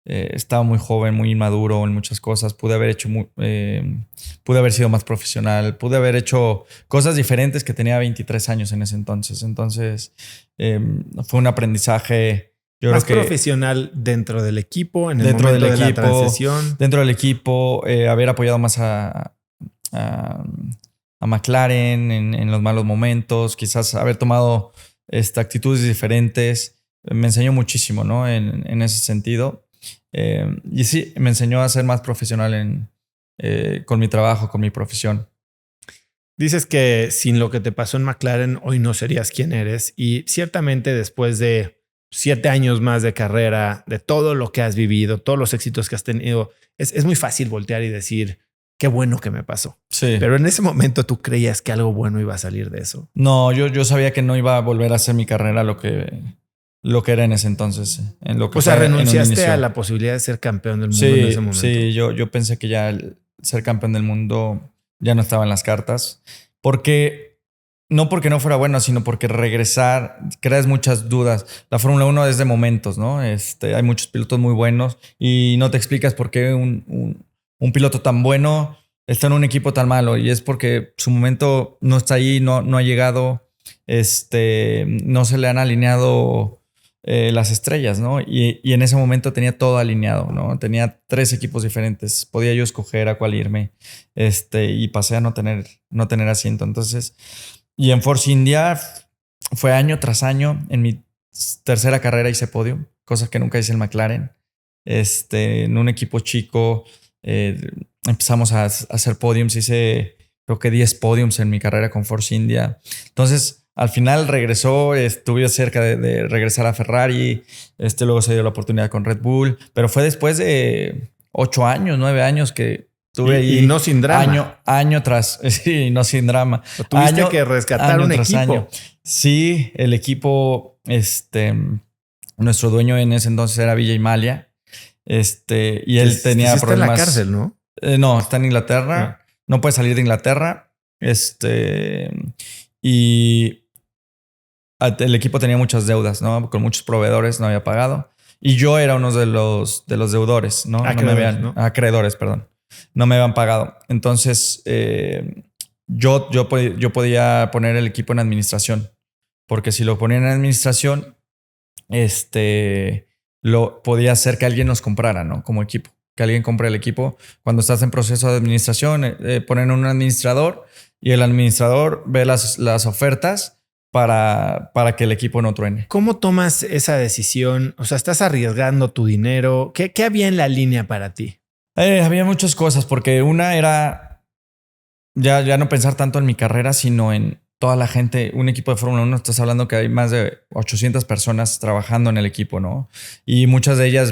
estaba muy joven, muy inmaduro en muchas cosas. Pude haber sido más profesional, pude haber hecho cosas diferentes, que tenía 23 años en ese entonces. Entonces fue un aprendizaje. Yo más creo que profesional dentro del equipo, en el momento de la transición. Dentro del equipo, haber apoyado más a McLaren en los malos momentos, quizás haber tomado actitudes diferentes, me enseñó muchísimo, ¿no? En ese sentido. Y sí, me enseñó a ser más profesional con mi trabajo, con mi profesión. Dices que sin lo que te pasó en McLaren, hoy no serías quien eres, y ciertamente después de 7 años más de carrera, de todo lo que has vivido, todos los éxitos que has tenido, es muy fácil voltear y decir, qué bueno que me pasó. Sí. Pero en ese momento tú creías que algo bueno iba a salir de eso. No, yo sabía que no iba a volver a hacer mi carrera lo que era en ese entonces. Renunciaste a la posibilidad de ser campeón del mundo en ese momento. Sí, yo pensé que ya el ser campeón del mundo ya no estaba en las cartas. No porque no fuera bueno, sino porque regresar creas muchas dudas. La Fórmula 1 es de momentos, ¿no? Hay muchos pilotos muy buenos y no te explicas por qué un piloto tan bueno está en un equipo tan malo, y es porque su momento no está ahí, no ha llegado, no se le han alineado las estrellas, ¿no? Y en ese momento tenía todo alineado, ¿no? Tenía 3 equipos diferentes, podía yo escoger a cuál irme, y pasé a no tener asiento. Entonces, y en Force India fue año tras año. En mi tercera carrera hice podio, cosa que nunca hice en McLaren. en un equipo chico. Empezamos a hacer podiums. Hice creo que 10 podiums en mi carrera con Force India. Entonces, al final regresó, estuve cerca de regresar a Ferrari. Luego se dio la oportunidad con Red Bull, pero fue después de 8 años, 9 años que tuve ahí. Y no sin drama. Año tras, sí, no sin drama. O tuviste que rescatar un equipo. Año. Sí, el equipo, nuestro dueño en ese entonces era Vijay Mallya. Y él tenía problemas. Está en la cárcel, ¿no? No, está en Inglaterra. No puede salir de Inglaterra. Y el equipo tenía muchas deudas, ¿no? Con muchos proveedores, no había pagado. Y yo era uno de los deudores, ¿no? Acreedores, perdón. No me habían pagado. Entonces, yo podía poner el equipo en administración. Porque si lo ponía en administración, lo podía hacer que alguien nos comprara, ¿no? Como equipo. Que alguien compre el equipo. Cuando estás en proceso de administración, ponen un administrador y el administrador ve las ofertas para que el equipo no truene. ¿Cómo tomas esa decisión? O sea, ¿estás arriesgando tu dinero? ¿Qué había en la línea para ti? Había muchas cosas, porque una era ya no pensar tanto en mi carrera, sino en toda la gente. Un equipo de Fórmula 1, estás hablando que hay más de 800 personas trabajando en el equipo, ¿no? Y muchas de ellas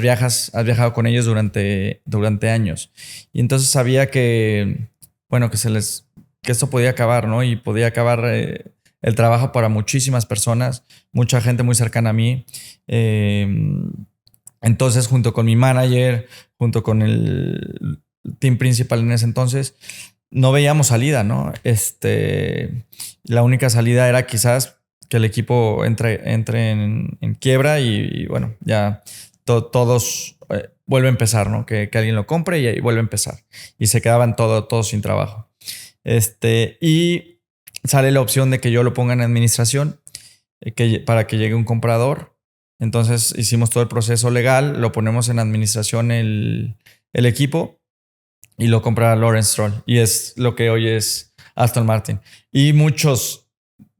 has viajado con ellos durante años. Y entonces sabía que, bueno, que esto podía acabar, ¿no? Y podía acabar el trabajo para muchísimas personas, mucha gente muy cercana a mí. Entonces, junto con mi manager, junto con el team principal en ese entonces, no veíamos salida, ¿no? La única salida era quizás que el equipo entre en quiebra y bueno, ya todos vuelve a empezar, ¿no? Que alguien lo compre y vuelve a empezar. Y se quedaban todos sin trabajo. Y sale la opción de que yo lo ponga en administración para que llegue un comprador. Entonces hicimos todo el proceso legal, lo ponemos en administración el equipo. Y lo compra Lawrence Stroll. Y es lo que hoy es Aston Martin. Y muchos,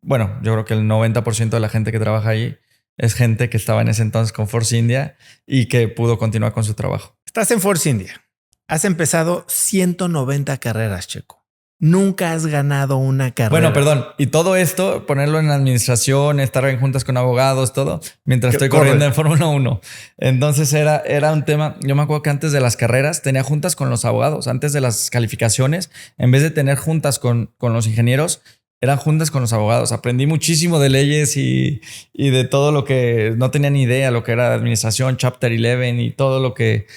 bueno, yo creo que el 90% de la gente que trabaja ahí es gente que estaba en ese entonces con Force India y que pudo continuar con su trabajo. Estás en Force India. Has empezado 190 carreras, Checo. Nunca has ganado una carrera. Bueno, perdón. Y todo esto, ponerlo en administración, estar en juntas con abogados, todo, mientras estoy corriendo en Fórmula 1. Entonces era un tema. Yo me acuerdo que antes de las carreras tenía juntas con los abogados. Antes de las calificaciones, en vez de tener juntas con los ingenieros, eran juntas con los abogados. Aprendí muchísimo de leyes y de todo lo que no tenía ni idea, lo que era administración, Chapter 11 y todo lo que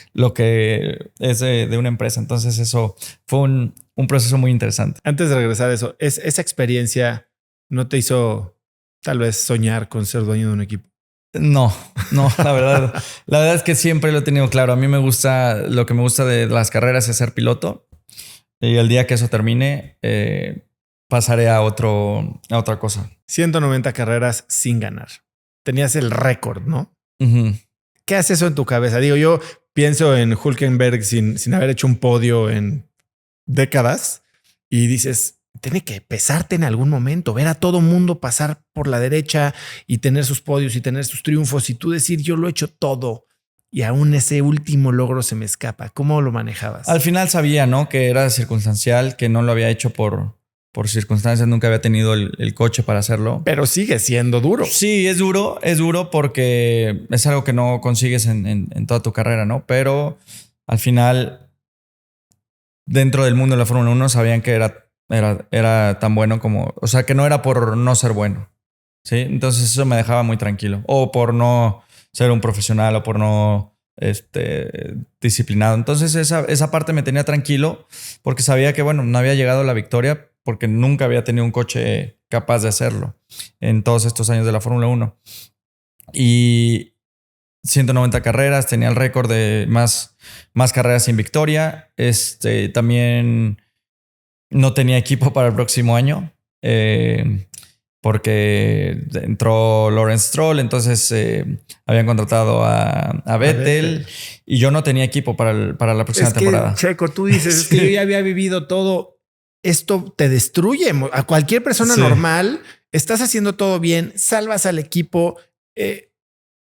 es de una empresa. Entonces eso fue un proceso muy interesante. Antes de regresar a eso, ¿esa experiencia no te hizo tal vez soñar con ser dueño de un equipo? No, la verdad es que siempre lo he tenido claro. A mí lo que me gusta de las carreras es ser piloto y el día que eso termine, pasaré a otra cosa. 190 carreras sin ganar. Tenías el récord, ¿no? Uh-huh. ¿Qué hace eso en tu cabeza? Digo, yo pienso en Hülkenberg sin haber hecho un podio en décadas y dices, tiene que pesarte en algún momento, ver a todo mundo pasar por la derecha y tener sus podios y tener sus triunfos y tú decir, yo lo he hecho todo y aún ese último logro se me escapa. ¿Cómo lo manejabas? Al final sabía, ¿no? Que era circunstancial, que no lo había hecho por circunstancias, nunca había tenido el coche para hacerlo. Pero sigue siendo duro. Sí, es duro porque es algo que no consigues en toda tu carrera, ¿no? Pero al final, dentro del mundo de la Fórmula 1 sabían que era tan bueno como... O sea, que no era por no ser bueno, ¿sí? Entonces eso me dejaba muy tranquilo. O por no ser un profesional o por no... disciplinado. Entonces esa parte me tenía tranquilo porque sabía que, bueno, no había llegado a la victoria porque nunca había tenido un coche capaz de hacerlo en todos estos años de la Fórmula 1. Y 190 carreras, tenía el récord de más carreras sin victoria. También no tenía equipo para el próximo año porque entró Lawrence Stroll, entonces habían contratado a Vettel y yo no tenía equipo para la próxima temporada. Checo, tú dices, es que yo ya había vivido todo. Esto te destruye. A cualquier persona normal, estás haciendo todo bien, salvas al equipo.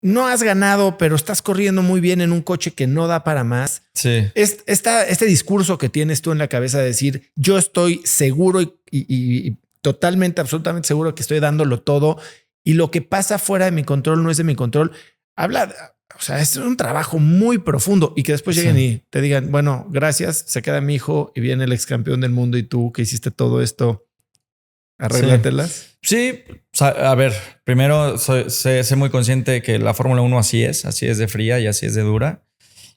no has ganado, pero estás corriendo muy bien en un coche que no da para más. Sí. Este discurso que tienes tú en la cabeza de decir, yo estoy seguro y totalmente, absolutamente seguro que estoy dándolo todo y lo que pasa fuera de mi control no es de mi control. O sea, es un trabajo muy profundo y que después lleguen y te digan, bueno, gracias, se queda mi hijo y viene el ex campeón del mundo y tú que hiciste todo esto, arréglatelas. Sí, a ver, primero sé muy consciente de que la Fórmula 1 así es de fría y así es de dura.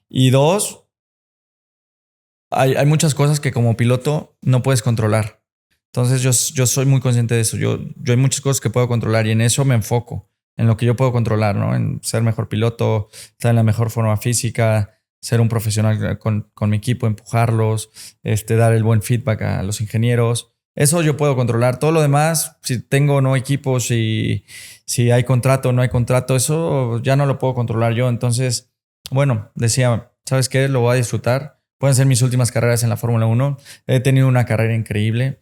Y dos, hay muchas cosas que como piloto no puedes controlar. Entonces yo soy muy consciente de eso. Yo hay muchas cosas que puedo controlar y en eso me enfoco, en lo que yo puedo controlar, ¿no? En ser mejor piloto, estar en la mejor forma física, ser un profesional con mi equipo, empujarlos, dar el buen feedback a los ingenieros. Eso yo puedo controlar. Todo lo demás, si tengo o no equipo, si hay contrato o no hay contrato, eso ya no lo puedo controlar yo. Entonces, bueno, decía, ¿sabes qué? Lo voy a disfrutar. Pueden ser mis últimas carreras en la Fórmula 1. He tenido una carrera increíble.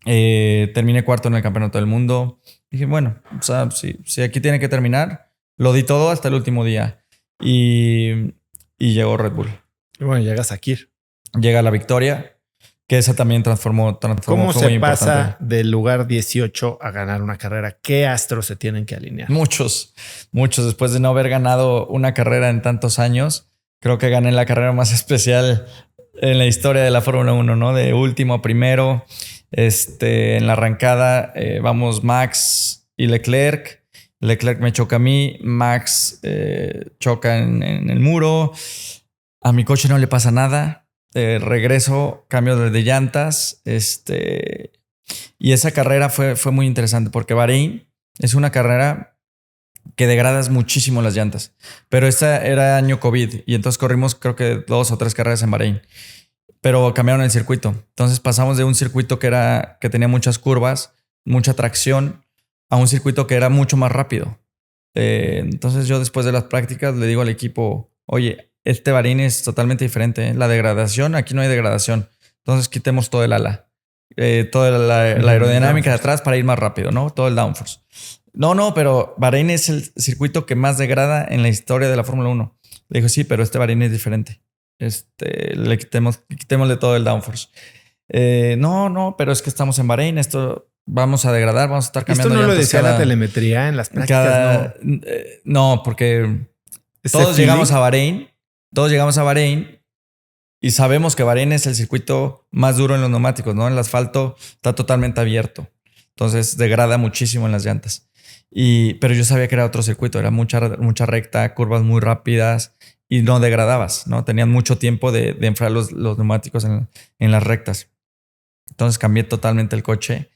Terminé cuarto en el Campeonato del Mundo. Dije, bueno, o sea, si aquí tiene que terminar, lo di todo hasta el último día. Y llegó Red Bull. Y bueno, llegas aquí. Llega la victoria, que esa también transformó. ¿Cómo se pasa del lugar 18 a ganar una carrera? ¿Qué astros se tienen que alinear? Muchos. Después de no haber ganado una carrera en tantos años, creo que gané la carrera más especial en la historia de la Fórmula 1, ¿no? De último a primero. En la arrancada vamos Max y Leclerc. Leclerc me choca a mí. Max choca en el muro. A mi coche no le pasa nada. Regreso, cambio de llantas. Y esa carrera fue muy interesante porque Bahrein es una carrera que degradas muchísimo las llantas. Pero esta era año COVID y entonces corrimos creo que 2 o 3 carreras en Bahrein. Pero cambiaron el circuito. Entonces pasamos de un circuito que tenía muchas curvas, mucha tracción, a un circuito que era mucho más rápido. Entonces yo después de las prácticas le digo al equipo, oye, este Bahrein es totalmente diferente, ¿eh? La degradación, aquí no hay degradación. Entonces quitemos todo el ala. Toda la aerodinámica de atrás para ir más rápido, ¿no? Todo el downforce. No, pero Bahrein es el circuito que más degrada en la historia de la Fórmula 1. Le digo, sí, pero este Bahrein es diferente. Quitémosle todo el downforce. No, pero es que estamos en Bahrein, esto vamos a degradar, vamos a estar cambiando. ¿Esto no lo decía la telemetría en las prácticas? No, porque todos llegamos a Bahrein y sabemos que Bahrein es el circuito más duro en los neumáticos, ¿no? El asfalto está totalmente abierto, entonces degrada muchísimo en las llantas. Pero yo sabía que era otro circuito, era mucha recta, curvas muy rápidas y no degradabas, ¿no? Tenían mucho tiempo de enfriar los neumáticos en las rectas. Entonces cambié totalmente el coche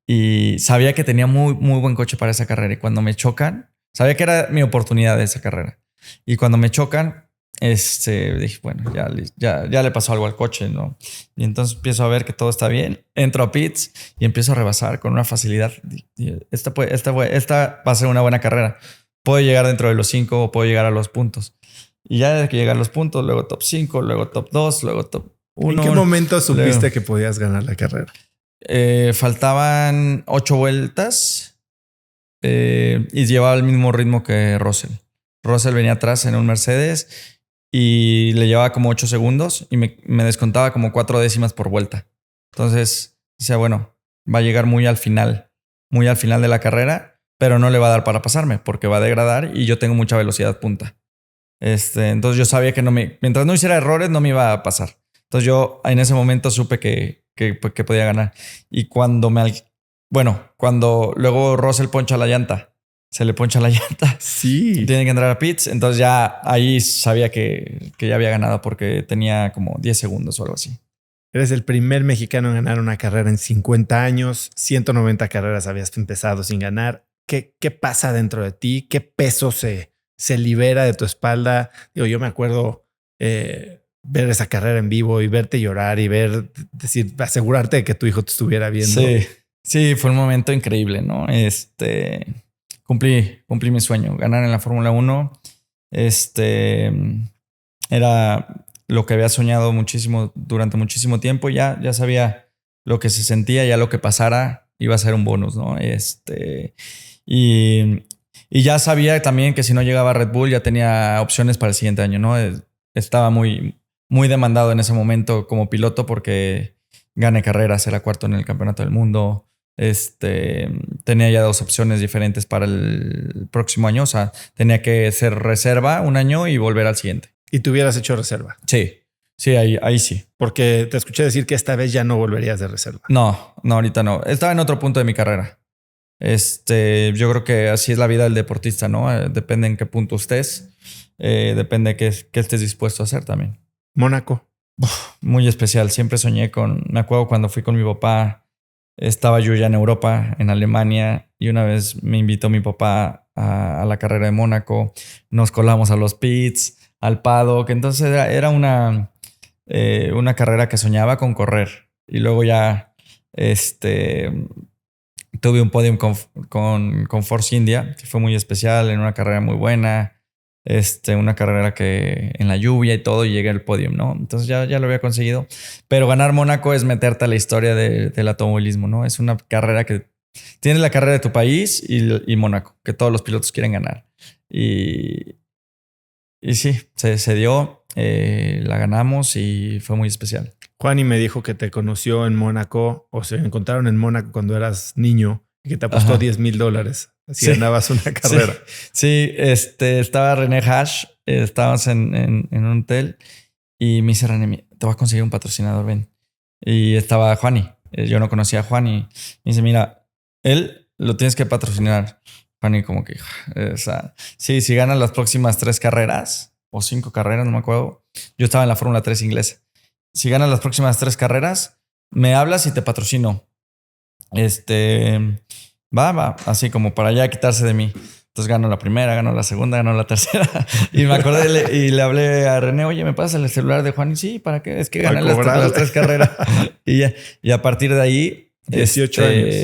y sabía que tenía muy, muy buen coche para esa carrera. Y cuando me chocan, sabía que era mi oportunidad de esa carrera. Y cuando me chocan, dije, bueno, ya le pasó algo al coche, ¿no? Y entonces empiezo a ver que todo está bien. Entro a pits y empiezo a rebasar con una facilidad. Esta va a ser una buena carrera. Puedo llegar dentro de los 5 o puedo llegar a los puntos. Y ya de que llegan los puntos, luego top 5, luego top 2, luego top 1. ¿En qué momento supiste que podías ganar la carrera? Faltaban 8 vueltas y llevaba el mismo ritmo que Russell. Russell venía atrás en un Mercedes y le llevaba como 8 segundos y me descontaba como 4 décimas por vuelta. Entonces decía, bueno, va a llegar muy al final de la carrera, pero no le va a dar para pasarme porque va a degradar y yo tengo mucha velocidad punta. Entonces yo sabía que mientras no hiciera errores no me iba a pasar. Entonces yo en ese momento supe que podía ganar. Y cuando luego Russell poncha la llanta, se le poncha la llanta. Sí. Tiene que entrar a pits. Entonces ya ahí sabía que ya había ganado porque tenía como 10 segundos o algo así. Eres el primer mexicano en ganar una carrera en 50 años. 190 carreras habías empezado sin ganar. ¿Qué pasa dentro de ti? ¿Qué peso se libera de tu espalda? Yo me acuerdo ver esa carrera en vivo y verte llorar y asegurarte de que tu hijo te estuviera viendo. Sí, fue un momento increíble, ¿no? Cumplí mi sueño, ganar en la Fórmula 1. Era lo que había soñado durante muchísimo tiempo. Ya sabía lo que se sentía, ya lo que pasara iba a ser un bonus, ¿no? Y ya sabía también que si no llegaba a Red Bull ya tenía opciones para el siguiente año, ¿no? Estaba muy, muy demandado en ese momento como piloto porque gané carreras, era cuarto en el campeonato del mundo. Tenía ya 2 opciones diferentes para el próximo año. O sea, tenía que ser reserva un año y volver al siguiente. ¿Y tú hubieras hecho reserva? Sí, ahí sí. Porque te escuché decir que esta vez ya no volverías de reserva. No, ahorita no. Estaba en otro punto de mi carrera. Yo creo que así es la vida del deportista, ¿no? Depende en qué punto estés. Depende qué estés dispuesto a hacer también. Mónaco. Muy especial. Siempre soñé me acuerdo cuando fui con mi papá, estaba yo ya en Europa, en Alemania, y una vez me invitó mi papá a la carrera de Mónaco. Nos colamos a los pits, al paddock. Entonces era una carrera que soñaba con correr. Y luego ya, tuve un podium con Force India, que fue muy especial, en una carrera muy buena. Una carrera que en la lluvia y todo, y llegué al podium, ¿no? Entonces ya lo había conseguido. Pero ganar Mónaco es meterte a la historia del automovilismo, ¿no? Es una carrera que tienes la carrera de tu país y Mónaco, que todos los pilotos quieren ganar. Y sí, se dio, la ganamos y fue muy especial. Juani me dijo que te conoció en Mónaco o se encontraron en Mónaco cuando eras niño y que te apostó $10,000. Así ganabas una carrera. Sí, estaba René Hash, estábamos en un hotel y me dice René, te voy a conseguir un patrocinador, ven. Y estaba Juani. Yo no conocía a Juani. Me dice, mira, él lo tienes que patrocinar. Juani como que, o sea, sí, si ganas las próximas 3 carreras o 5 carreras, no me acuerdo. Yo estaba en la Fórmula 3 inglesa. Si ganas las próximas 3 carreras, me hablas y te patrocino. Va, así como para ya quitarse de mí. Entonces gano la primera, gano la segunda, gano la tercera. Y me acordé y le hablé a René, oye, ¿me pasas el celular de Juan? Y sí, ¿para qué? Es que gané las 3 carreras. Y a partir de ahí... 18 años.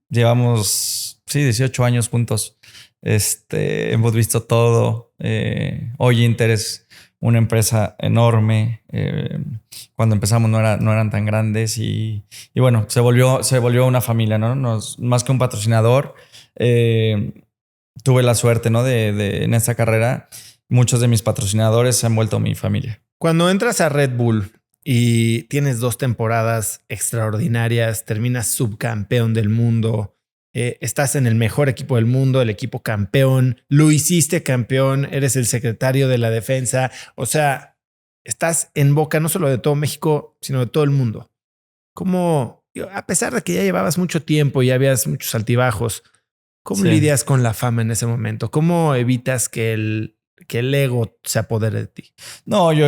Llevamos, 18 años juntos. Hemos visto todo. Hoy Inter es una empresa enorme. Cuando empezamos no eran tan grandes y bueno, se volvió una familia, ¿no? Más que un patrocinador. Tuve la suerte, ¿no? De en esta carrera, muchos de mis patrocinadores se han vuelto mi familia. Cuando entras a Red Bull y tienes 2 temporadas extraordinarias, terminas subcampeón del mundo, estás en el mejor equipo del mundo, el equipo campeón, lo hiciste campeón, eres el secretario de la defensa. O sea, estás en boca no solo de todo México, sino de todo el mundo. ¿Cómo, a pesar de que ya llevabas mucho tiempo y habías muchos altibajos, cómo lidias con la fama en ese momento? ¿Cómo evitas que el ego se apodere de ti? No, yo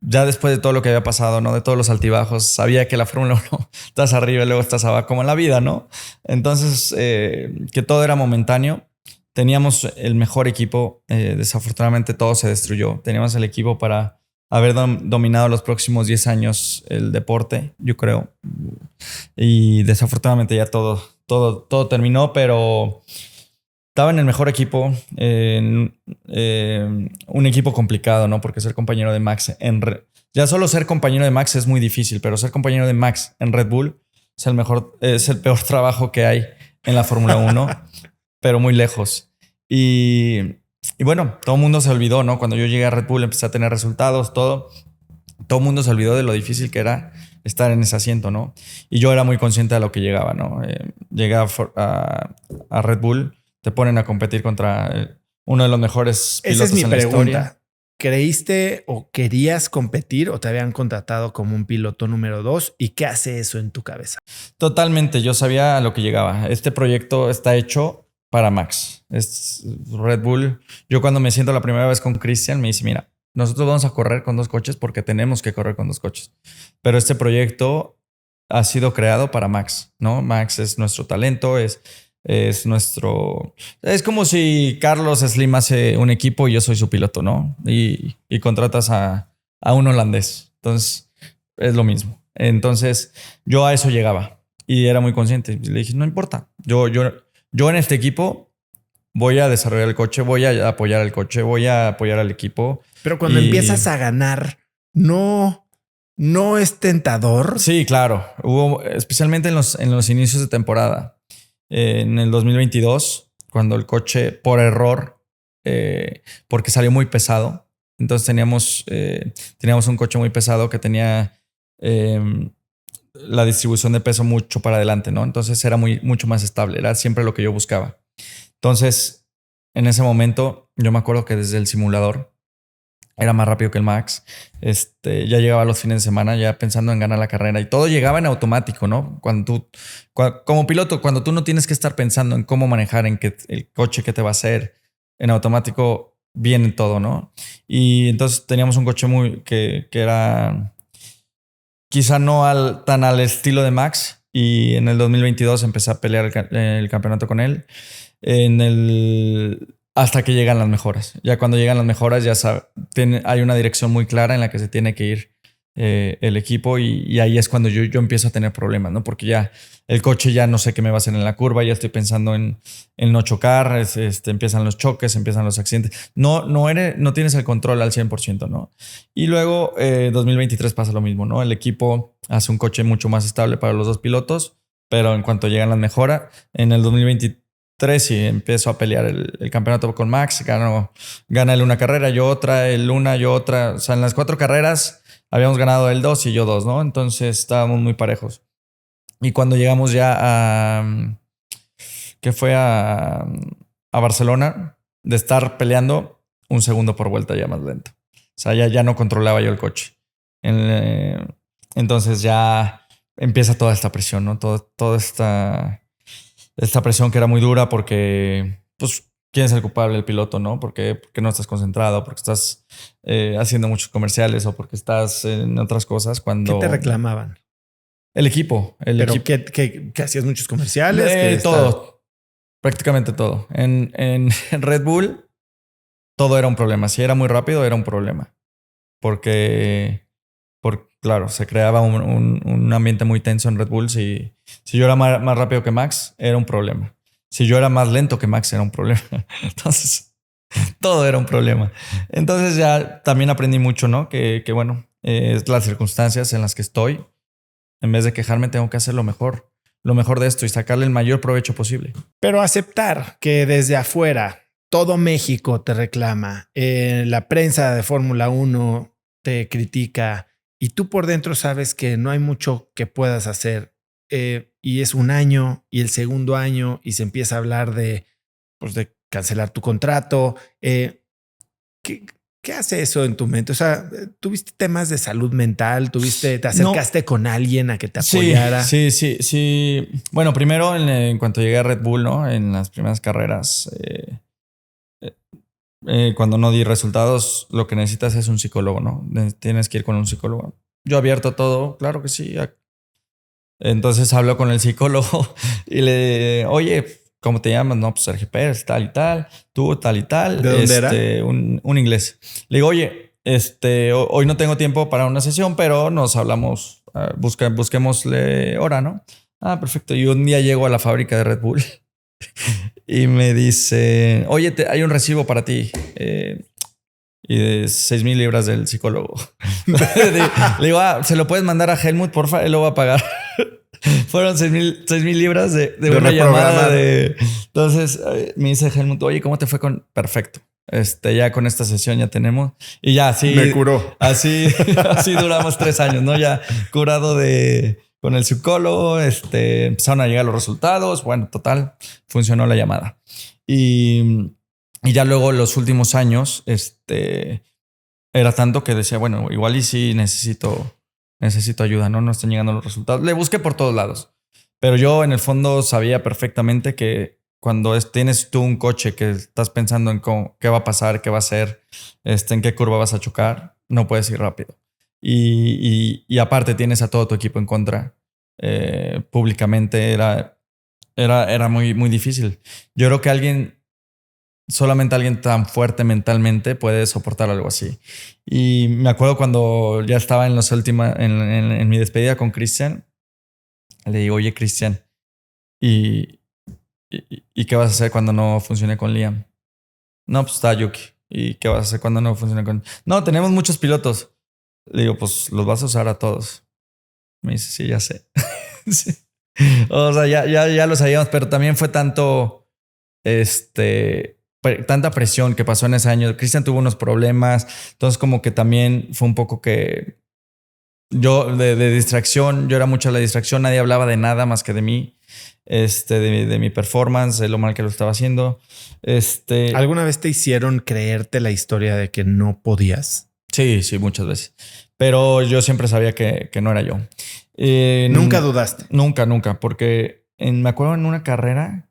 ya después de todo lo que había pasado, ¿no? De todos los altibajos, sabía que la Fórmula 1 estás arriba y luego estás abajo, como en la vida, ¿no? Entonces, que todo era momentáneo. Teníamos el mejor equipo. Desafortunadamente todo se destruyó. Teníamos el equipo para haber dominado los próximos 10 años el deporte, yo creo. Y desafortunadamente ya todo terminó, pero... Estaba en el mejor equipo, un equipo complicado, ¿no? Porque ser compañero de Max ya solo ser compañero de Max es muy difícil, pero ser compañero de Max en Red Bull es el peor trabajo que hay en la Fórmula 1, pero muy lejos. Y bueno, todo el mundo se olvidó, ¿no? Cuando yo llegué a Red Bull empecé a tener resultados, todo el mundo se olvidó de lo difícil que era estar en ese asiento, ¿no? Y yo era muy consciente de lo que llegaba, ¿no? Llegué a Red Bull. Te ponen a competir contra uno de los mejores pilotos en la historia. ¿Creíste o querías competir o te habían contratado como un piloto número 2? ¿Y qué hace eso en tu cabeza? Totalmente. Yo sabía a lo que llegaba. Este proyecto está hecho para Max. Es Red Bull. Yo cuando me siento la primera vez con Christian me dice, mira, nosotros vamos a correr con 2 coches porque tenemos que correr con 2 coches. Pero este proyecto ha sido creado para Max, ¿no? Max es nuestro talento, es como si Carlos Slim hace un equipo y yo soy su piloto, ¿no? Y contratas a un holandés. Entonces, es lo mismo. Entonces, yo a eso llegaba y era muy consciente. Le dije, no importa. Yo en este equipo voy a desarrollar el coche, voy a apoyar al coche, voy a apoyar al equipo. Pero cuando empiezas a ganar, ¿no es tentador? Sí, claro. Especialmente en los inicios de temporada. En el 2022, cuando el coche por error, porque salió muy pesado. Entonces teníamos un coche muy pesado que tenía la distribución de peso mucho para adelante, ¿no? Entonces era mucho más estable. Era siempre lo que yo buscaba. Entonces, en ese momento, yo me acuerdo que desde el simulador era más rápido que el Max. Ya llegaba a los fines de semana ya pensando en ganar la carrera y todo llegaba en automático, ¿no? Como piloto, cuando tú no tienes que estar pensando en cómo manejar, en el coche que te va a hacer, en automático viene todo, ¿no? Y entonces teníamos un coche que era quizá no tan al estilo de Max, y en el 2022 empecé a pelear el campeonato con él. Hasta que llegan las mejoras. Ya cuando llegan las mejoras, hay una dirección muy clara en la que se tiene que ir el equipo, y ahí es cuando yo empiezo a tener problemas, ¿no? Porque ya el coche ya no sé qué me va a hacer en la curva, ya estoy pensando en no chocar, empiezan los choques, empiezan los accidentes. No tienes el control al 100%, ¿no? Y luego 2023 pasa lo mismo, ¿no? El equipo hace un coche mucho más estable para los dos pilotos, pero en cuanto llegan las mejoras, en el 2023 sí empiezo a pelear el campeonato con Max, gana él una carrera, yo otra, él una, yo otra. O sea, en las 4 carreras habíamos ganado él 2 y yo 2, ¿no? Entonces estábamos muy parejos. Y cuando llegamos ya que fue a Barcelona, de estar peleando un segundo por vuelta ya más lento. O sea, ya no controlaba yo el coche. Entonces ya empieza toda esta presión, ¿no? Toda esta presión que era muy dura porque, pues, ¿quién es el culpable? El piloto, ¿no? Porque no estás concentrado, porque estás haciendo muchos comerciales o porque estás en otras cosas cuando... ¿Qué te reclamaban? El equipo. ¿Pero que hacías muchos comerciales? Todo. Prácticamente todo. En Red Bull todo era un problema. Si era muy rápido, era un problema. Porque claro, se creaba un ambiente muy tenso en Red Bull. Si yo era más rápido que Max, era un problema. Si yo era más lento que Max, era un problema. Entonces, todo era un problema. Entonces ya también aprendí mucho, ¿no? Que bueno, es las circunstancias en las que estoy. En vez de quejarme, tengo que hacer lo mejor de esto y sacarle el mayor provecho posible. Pero aceptar que desde afuera todo México te reclama, la prensa de Fórmula 1 te critica y tú por dentro sabes que no hay mucho que puedas hacer, y es un año y el segundo año y se empieza a hablar de cancelar tu contrato. ¿Qué hace eso en tu mente? O sea, ¿tuviste temas de salud mental? ¿Te acercaste con alguien a que te apoyara? Sí. Bueno, primero en cuanto llegué a Red Bull, ¿no? En las primeras carreras, cuando no di resultados, lo que necesitas es un psicólogo, ¿no? Tienes que ir con un psicólogo. Yo abierto todo, claro que sí. Entonces hablo con el psicólogo y oye, ¿cómo te llamas? No, pues Sergio Pérez, tal y tal. Tú, tal y tal. ¿De dónde era? Un inglés. Le digo, oye, hoy no tengo tiempo para una sesión, pero nos hablamos, busquémosle hora, ¿no? Ah, perfecto. Y un día llego a la fábrica de Red Bull y me dice, oye, hay un recibo para ti. Y de 6,000 libras del psicólogo. Le digo, ¿se lo puedes mandar a Helmut, porfa? Él lo va a pagar. Fueron 6,000 libras de una llamada Entonces me dice Helmut, oye, ¿cómo te fue con...? Perfecto. Ya con esta sesión ya tenemos. Y ya así... Me curó. Así duramos 3 años, ¿no? Ya curado con el psicólogo. Empezaron a llegar los resultados. Bueno, total, funcionó la llamada. Y ya luego los últimos años, era tanto que decía, bueno, igual y sí necesito ayuda, ¿no? No están llegando los resultados. Le busqué por todos lados. Pero yo en el fondo sabía perfectamente que cuando tienes tú un coche que estás pensando en qué va a pasar, qué va a hacer, en qué curva vas a chocar, no puedes ir rápido. Y aparte tienes a todo tu equipo en contra. Públicamente era muy, muy difícil. Yo creo que solamente alguien tan fuerte mentalmente puede soportar algo así. Y me acuerdo cuando ya estaba en mi despedida con Christian, le digo, oye, Christian, ¿y qué vas a hacer cuando no funcione con Liam? No, pues está Yuki. ¿Y qué vas a hacer cuando no funcione con...? No, tenemos muchos pilotos. Le digo, pues los vas a usar a todos. Me dice, sí, ya sé. Sí. O sea, ya lo sabíamos, pero también fue tanto... tanta presión que pasó en ese año. Christian tuvo unos problemas, entonces como que también fue un poco que yo de distracción, yo era mucha la distracción, nadie hablaba de nada más que de mí, de mi performance, de lo mal que lo estaba haciendo. ¿Alguna vez te hicieron creerte la historia de que no podías? Sí, muchas veces. Pero yo siempre sabía que no era yo. ¿Nunca dudaste? Nunca, porque me acuerdo en una carrera,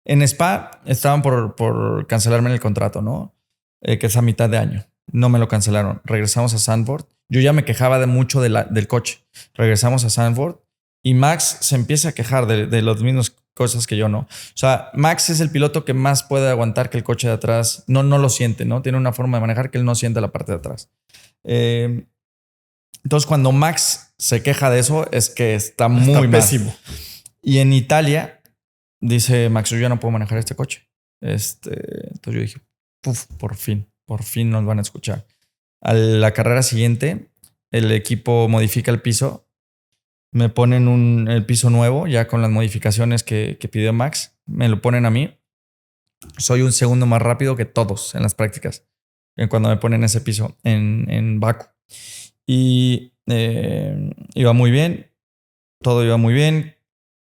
en Spa estaban por cancelarme el contrato, ¿no? Que es a mitad de año. No me lo cancelaron. Regresamos a Zandvoort. Yo ya me quejaba de mucho del coche. Regresamos a Zandvoort y Max se empieza a quejar de las mismas cosas que yo, ¿no? O sea, Max es el piloto que más puede aguantar que el coche de atrás no lo siente, ¿no? Tiene una forma de manejar que él no siente la parte de atrás. Entonces, cuando Max se queja de eso, es que está muy mal. Pésimo. Y en Italia dice Max, yo ya no puedo manejar este coche. Entonces yo dije, por fin nos van a escuchar. A la carrera siguiente, el equipo modifica el piso, me ponen el piso nuevo, ya con las modificaciones que pidió Max, me lo ponen a mí. Soy un segundo más rápido que todos en las prácticas, cuando me ponen ese piso en Baku. Y iba muy bien, todo iba muy bien.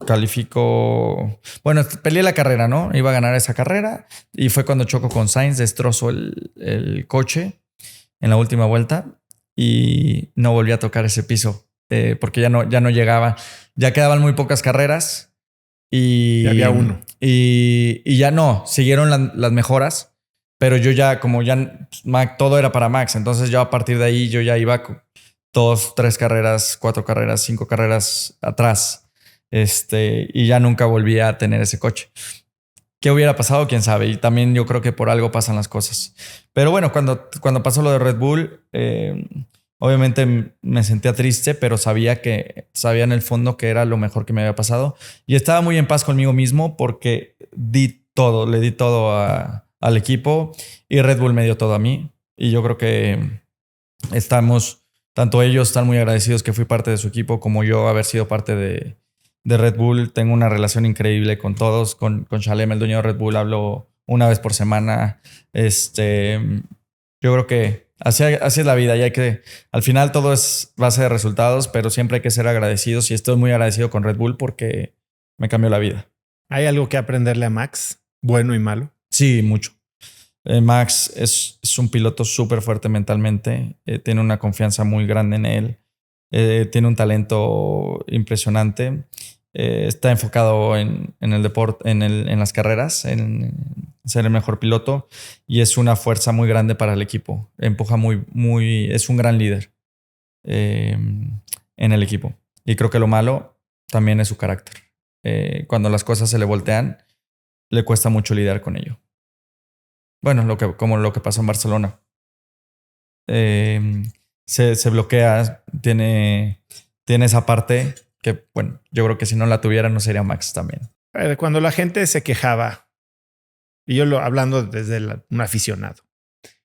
Califico. Bueno, peleé la carrera, ¿no? Iba a ganar esa carrera y fue cuando choco con Sainz, destrozo el coche en la última vuelta y no volví a tocar ese piso porque ya no llegaba. Ya quedaban muy pocas carreras y había uno. Y ya no, siguieron las mejoras, pero yo ya, como ya todo era para Max, entonces yo a partir de ahí yo ya iba 2, 3 carreras, 4 carreras, 5 carreras atrás. Y ya nunca volví a tener ese coche. ¿Qué hubiera pasado? Quién sabe. Y también yo creo que por algo pasan las cosas. Pero bueno, cuando pasó lo de Red Bull, obviamente me sentía triste, pero sabía en el fondo que era lo mejor que me había pasado. Y estaba muy en paz conmigo mismo porque le di todo al equipo y Red Bull me dio todo a mí. Y yo creo que tanto ellos están muy agradecidos que fui parte de su equipo como yo haber sido parte de Red Bull. Tengo una relación increíble con todos, con Shalem, el dueño de Red Bull, hablo una vez por semana. Yo creo que así es la vida y al final todo es base de resultados, pero siempre hay que ser agradecidos y estoy muy agradecido con Red Bull porque me cambió la vida. ¿Hay algo que aprenderle a Max, bueno y malo? Sí, mucho. Max es un piloto súper fuerte mentalmente, tiene una confianza muy grande en él, tiene un talento impresionante. Está enfocado en el deporte, en las carreras, en ser el mejor piloto y es una fuerza muy grande para el equipo. Empuja es un gran líder en el equipo. Y creo que lo malo también es su carácter. Cuando las cosas se le voltean, le cuesta mucho lidiar con ello. Bueno, como lo que pasó en Barcelona. Se bloquea, tiene esa parte que, bueno, yo creo que si no la tuviera no sería Max también. Cuando la gente se quejaba, y yo hablando desde un aficionado,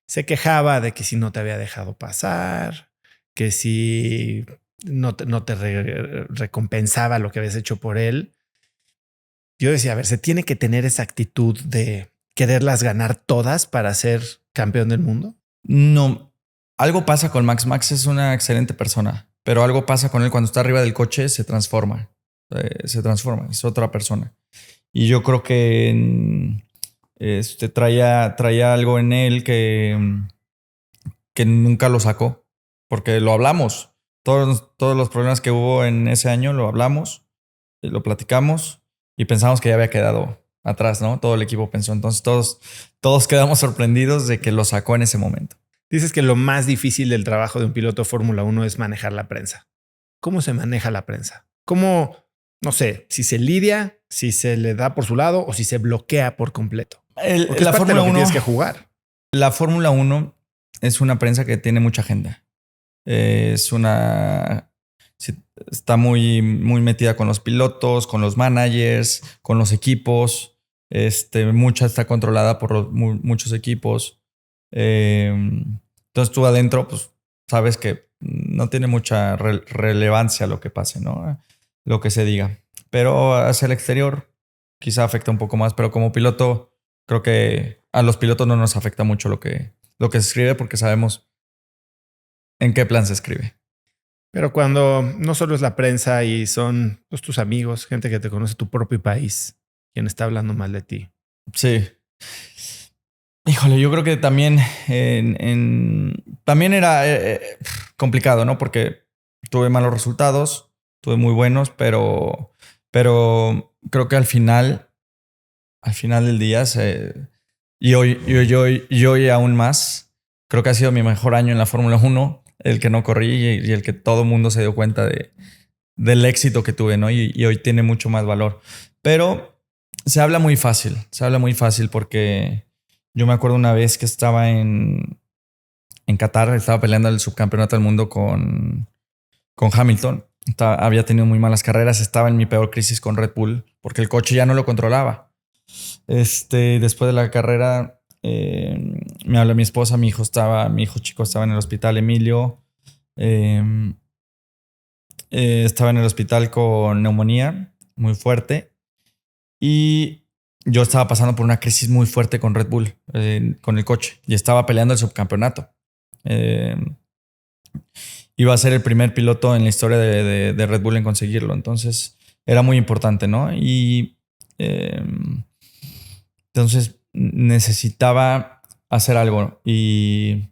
se quejaba de que si no te había dejado pasar, que si no te recompensaba lo que habías hecho por él. Yo decía, a ver, se tiene que tener esa actitud de quererlas ganar todas para ser campeón del mundo. No, algo pasa con Max. Max es una excelente persona. Pero algo pasa con él cuando está arriba del coche, se transforma. Es otra persona. Y yo creo que traía algo en él que nunca lo sacó. Porque lo hablamos. Todos los problemas que hubo en ese año lo hablamos, lo platicamos y pensamos que ya había quedado atrás, ¿no? Todo el equipo pensó. Entonces todos quedamos sorprendidos de que lo sacó en ese momento. Dices que lo más difícil del trabajo de un piloto de Fórmula 1 es manejar la prensa. ¿Cómo se maneja la prensa? ¿Cómo, no sé, si se lidia, si se le da por su lado o si se bloquea por completo? Porque la Fórmula 1 tienes que jugar. La Fórmula 1 es una prensa que tiene mucha agenda. Está muy, muy metida con los pilotos, con los managers, con los equipos. Mucha está controlada por muchos equipos. Entonces tú adentro, pues sabes que no tiene mucha relevancia lo que pase, ¿no? Lo que se diga. Pero hacia el exterior quizá afecta un poco más, pero como piloto Creo que a los pilotos no nos afecta mucho lo que se escribe porque sabemos en qué plan se escribe. Pero cuando no solo es la prensa y son pues, tus amigos, gente que te conoce tu propio país, quien está hablando mal de ti. Sí. Híjole, yo creo que también también era complicado, ¿no? Porque tuve malos resultados, tuve muy buenos, pero creo que al final del día y hoy aún más, creo que ha sido mi mejor año en la Fórmula 1, el que no corrí y el que todo el mundo se dio cuenta del éxito que tuve, ¿no? Y hoy tiene mucho más valor. Pero se habla muy fácil porque yo me acuerdo una vez que estaba en Qatar, estaba peleando el subcampeonato del mundo con Hamilton. Había tenido muy malas carreras, estaba en mi peor crisis con Red Bull porque el coche ya no lo controlaba. Después de la carrera me habla mi esposa, mi hijo chico estaba en el hospital, Emilio. Estaba en el hospital con neumonía muy fuerte y yo estaba pasando por una crisis muy fuerte con Red Bull, con el coche, y estaba peleando el subcampeonato. Iba a ser el primer piloto en la historia de Red Bull en conseguirlo, entonces era muy importante, ¿no? Y entonces necesitaba hacer algo y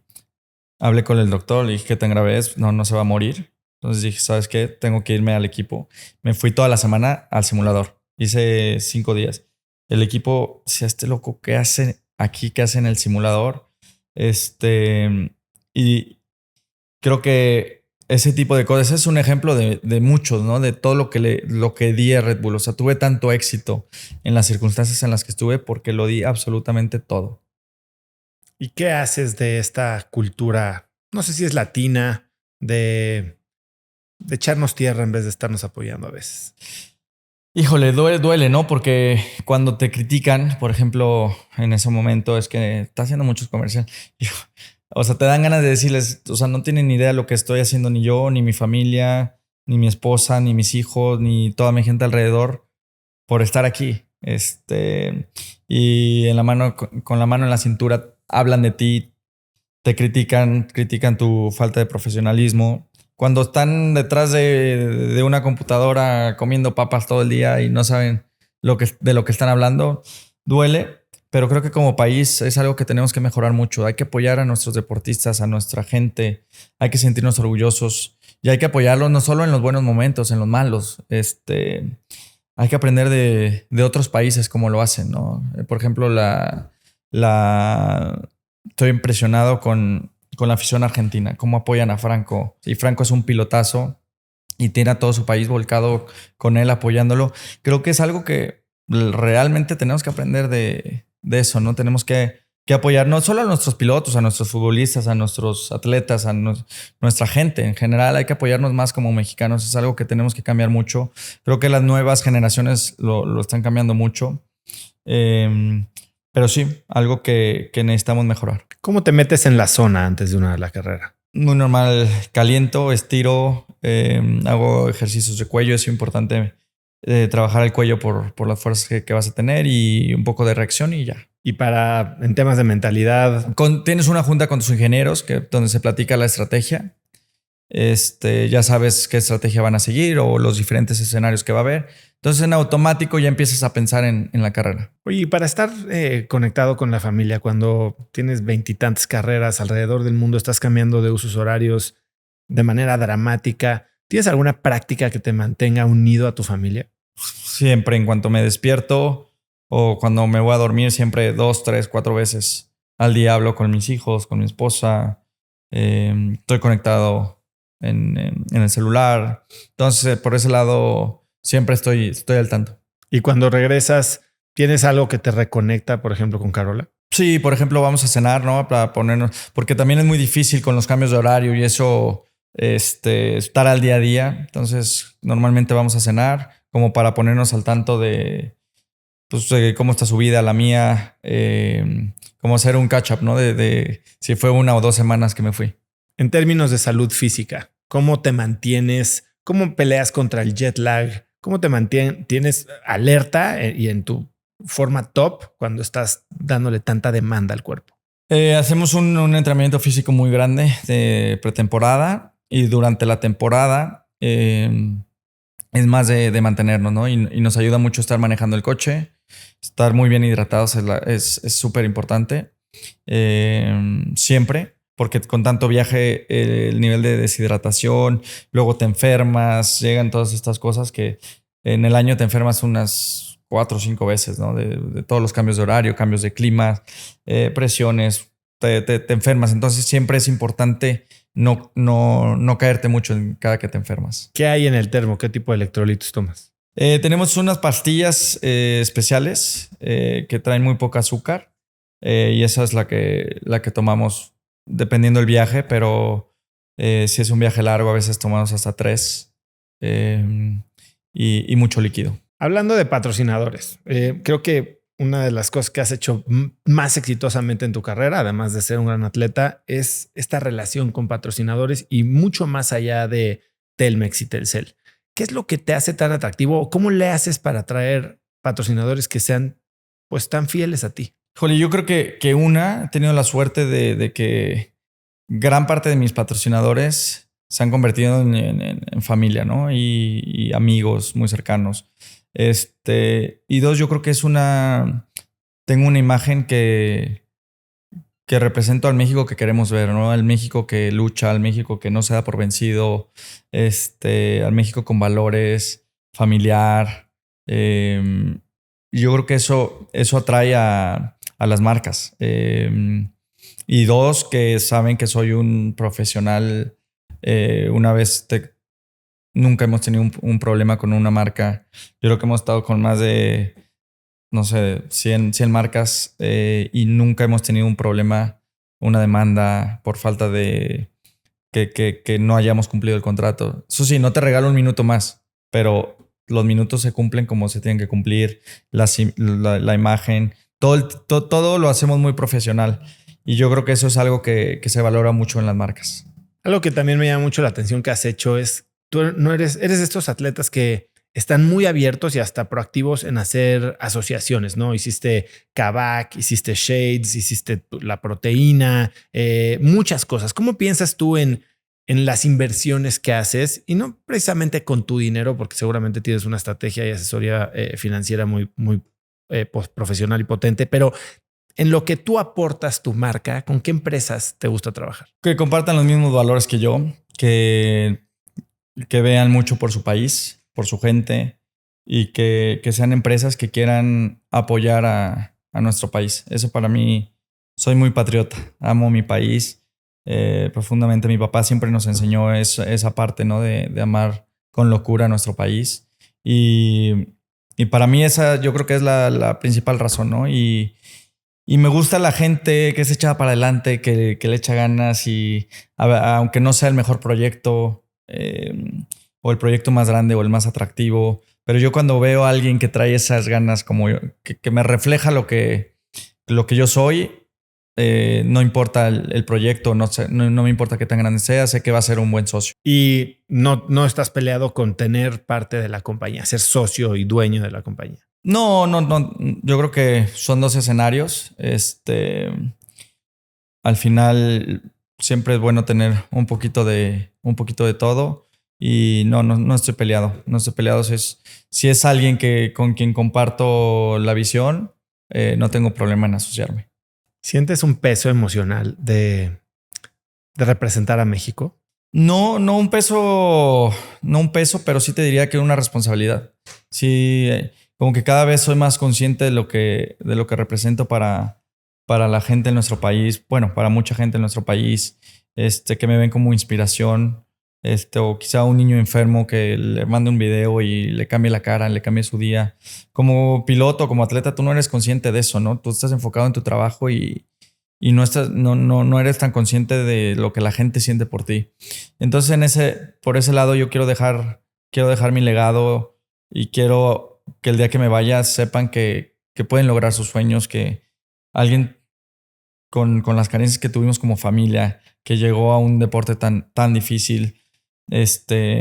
hablé con el doctor, le dije que tan grave es, no se va a morir. Entonces dije, ¿sabes qué? Tengo que irme al equipo. Me fui toda la semana al simulador. Hice 5 días. El equipo, si este loco, ¿qué hace aquí? ¿Qué hace en el simulador? Y creo que ese tipo de cosas es un ejemplo de muchos, ¿no? De todo lo que di a Red Bull. O sea, tuve tanto éxito en las circunstancias en las que estuve porque lo di absolutamente todo. ¿Y qué haces de esta cultura? No sé si es latina, de echarnos tierra en vez de estarnos apoyando a veces. Híjole, duele, ¿no? Porque cuando te critican, por ejemplo, en ese momento es que está haciendo muchos comerciales. O sea, te dan ganas de decirles, o sea, no tienen ni idea de lo que estoy haciendo ni yo, ni mi familia, ni mi esposa, ni mis hijos, ni toda mi gente alrededor por estar aquí. Y con la mano en la cintura hablan de ti, te critican tu falta de profesionalismo. Cuando están detrás de una computadora comiendo papas todo el día y no saben de lo que están hablando, duele. Pero creo que como país es algo que tenemos que mejorar mucho. Hay que apoyar a nuestros deportistas, a nuestra gente. Hay que sentirnos orgullosos y hay que apoyarlos no solo en los buenos momentos, en los malos. Hay que aprender de otros países cómo lo hacen, ¿no? Por ejemplo, estoy impresionado con la afición argentina, cómo apoyan a Franco. Y Franco es un pilotazo y tiene a todo su país volcado con él apoyándolo. Creo que es algo que realmente tenemos que aprender de eso, ¿no? Tenemos que apoyar no solo a nuestros pilotos, a nuestros futbolistas, a nuestros atletas, a nuestra gente. En general hay que apoyarnos más como mexicanos. Es algo que tenemos que cambiar mucho. Creo que las nuevas generaciones lo están cambiando mucho. Pero sí, algo que necesitamos mejorar. ¿Cómo te metes en la zona antes de la carrera? Muy normal, caliento, estiro, hago ejercicios de cuello. Es importante trabajar el cuello por las fuerzas que vas a tener y un poco de reacción y ya. Y en temas de mentalidad. Tienes una junta con tus ingenieros donde se platica la estrategia. Ya sabes qué estrategia van a seguir o los diferentes escenarios que va a haber. Entonces en automático ya empiezas a pensar en la carrera. Oye, y para estar conectado con la familia, cuando tienes 20 y tantas carreras alrededor del mundo, estás cambiando de usos horarios de manera dramática, ¿tienes alguna práctica que te mantenga unido a tu familia? Siempre, en cuanto me despierto o cuando me voy a dormir, siempre 2, 3, 4 veces al día hablo con mis hijos, con mi esposa. Estoy conectado en el celular. Entonces, por ese lado, siempre estoy al tanto. Y cuando regresas, ¿tienes algo que te reconecta, por ejemplo, con Carola? Sí, por ejemplo, vamos a cenar, ¿no? Para ponernos, porque también es muy difícil con los cambios de horario y eso, estar al día a día. Entonces, normalmente vamos a cenar como para ponernos al tanto de cómo está su vida, la mía, como hacer un catch up, ¿no? De si fue 1 o 2 semanas que me fui. En términos de salud física, ¿cómo te mantienes? ¿Cómo peleas contra el jet lag? ¿Cómo te mantienes alerta y en tu forma top cuando estás dándole tanta demanda al cuerpo? Hacemos un entrenamiento físico muy grande de pretemporada y durante la temporada es más de mantenernos, ¿no? Y nos ayuda mucho estar manejando el coche, estar muy bien hidratados es súper importante siempre, porque con tanto viaje el nivel de deshidratación, luego te enfermas, llegan todas estas cosas que en el año te enfermas unas 4 o 5 veces, ¿no? De todos los cambios de horario, cambios de clima, presiones, te enfermas. Entonces siempre es importante no caerte mucho en cada que te enfermas. ¿Qué hay en el termo? ¿Qué tipo de electrolitos tomas? Tenemos unas pastillas especiales que traen muy poca azúcar y esa es la que tomamos dependiendo del viaje, pero si es un viaje largo a veces tomamos hasta 3 y mucho líquido. Hablando de patrocinadores, creo que una de las cosas que has hecho más exitosamente en tu carrera, además de ser un gran atleta, es esta relación con patrocinadores y mucho más allá de Telmex y Telcel. ¿Qué es lo que te hace tan atractivo? ¿Cómo le haces para atraer patrocinadores que sean pues tan fieles a ti? Jole, yo creo que he tenido la suerte de que gran parte de mis patrocinadores se han convertido en familia, ¿no? Y amigos muy cercanos. Y 2, yo creo que tengo una imagen que represento al México que queremos ver, ¿no? Al México que lucha, al México que no se da por vencido, al México con valores, familiar. Yo creo que eso atrae a las marcas. Y 2, que saben que soy un profesional. Nunca hemos tenido un problema con una marca. Yo creo que hemos estado con más de, no sé, 100 marcas y nunca hemos tenido un problema, una demanda por falta de que no hayamos cumplido el contrato. Eso sí, no te regalo un minuto más, pero los minutos se cumplen como se tienen que cumplir, la imagen, todo lo hacemos muy profesional. Y yo creo que eso es algo que se valora mucho en las marcas. Algo que también me llama mucho la atención que has hecho es, tú no eres de estos atletas que están muy abiertos y hasta proactivos en hacer asociaciones, ¿no? Hiciste Kavak, hiciste Shades, hiciste la proteína, muchas cosas. ¿Cómo piensas tú en las inversiones que haces? Y no precisamente con tu dinero, porque seguramente tienes una estrategia y asesoría financiera muy profesional y potente, pero en lo que tú aportas tu marca, ¿con qué empresas te gusta trabajar? Que compartan los mismos valores que yo, que vean mucho por su país, por su gente y que sean empresas que quieran apoyar a nuestro país. Eso para mí, soy muy patriota, amo mi país profundamente. Mi papá siempre nos enseñó esa parte, ¿no? de amar con locura a nuestro país y para mí esa yo creo que es la principal razón, ¿no? Y me gusta la gente que se echa para adelante, que le echa ganas y aunque no sea el mejor proyecto o el proyecto más grande o el más atractivo, pero yo cuando veo a alguien que trae esas ganas como yo, que me refleja lo que yo soy, no importa el proyecto, no me importa qué tan grande sea, sé que va a ser un buen socio. Y no estás peleado con tener parte de la compañía, ser socio y dueño de la compañía. No. Yo creo que son 2 escenarios. Al final siempre es bueno tener un poquito de todo y no estoy peleado. No estoy peleado. Si es alguien con quien comparto la visión, no tengo problema en asociarme. ¿Sientes un peso emocional de representar a México? No un peso, pero sí te diría que una responsabilidad. Sí, como que cada vez soy más consciente de lo que represento para la gente en nuestro país. Bueno, para mucha gente en nuestro país, que me ven como inspiración. O quizá un niño enfermo que le mande un video y le cambie la cara, le cambie su día. Como piloto, como atleta, tú no eres consciente de eso, ¿no? Tú estás enfocado en tu trabajo y no eres tan consciente de lo que la gente siente por ti. Entonces, por ese lado, yo quiero dejar mi legado y quiero que el día que me vaya sepan que pueden lograr sus sueños, que alguien con las carencias que tuvimos como familia, que llegó a un deporte tan difícil,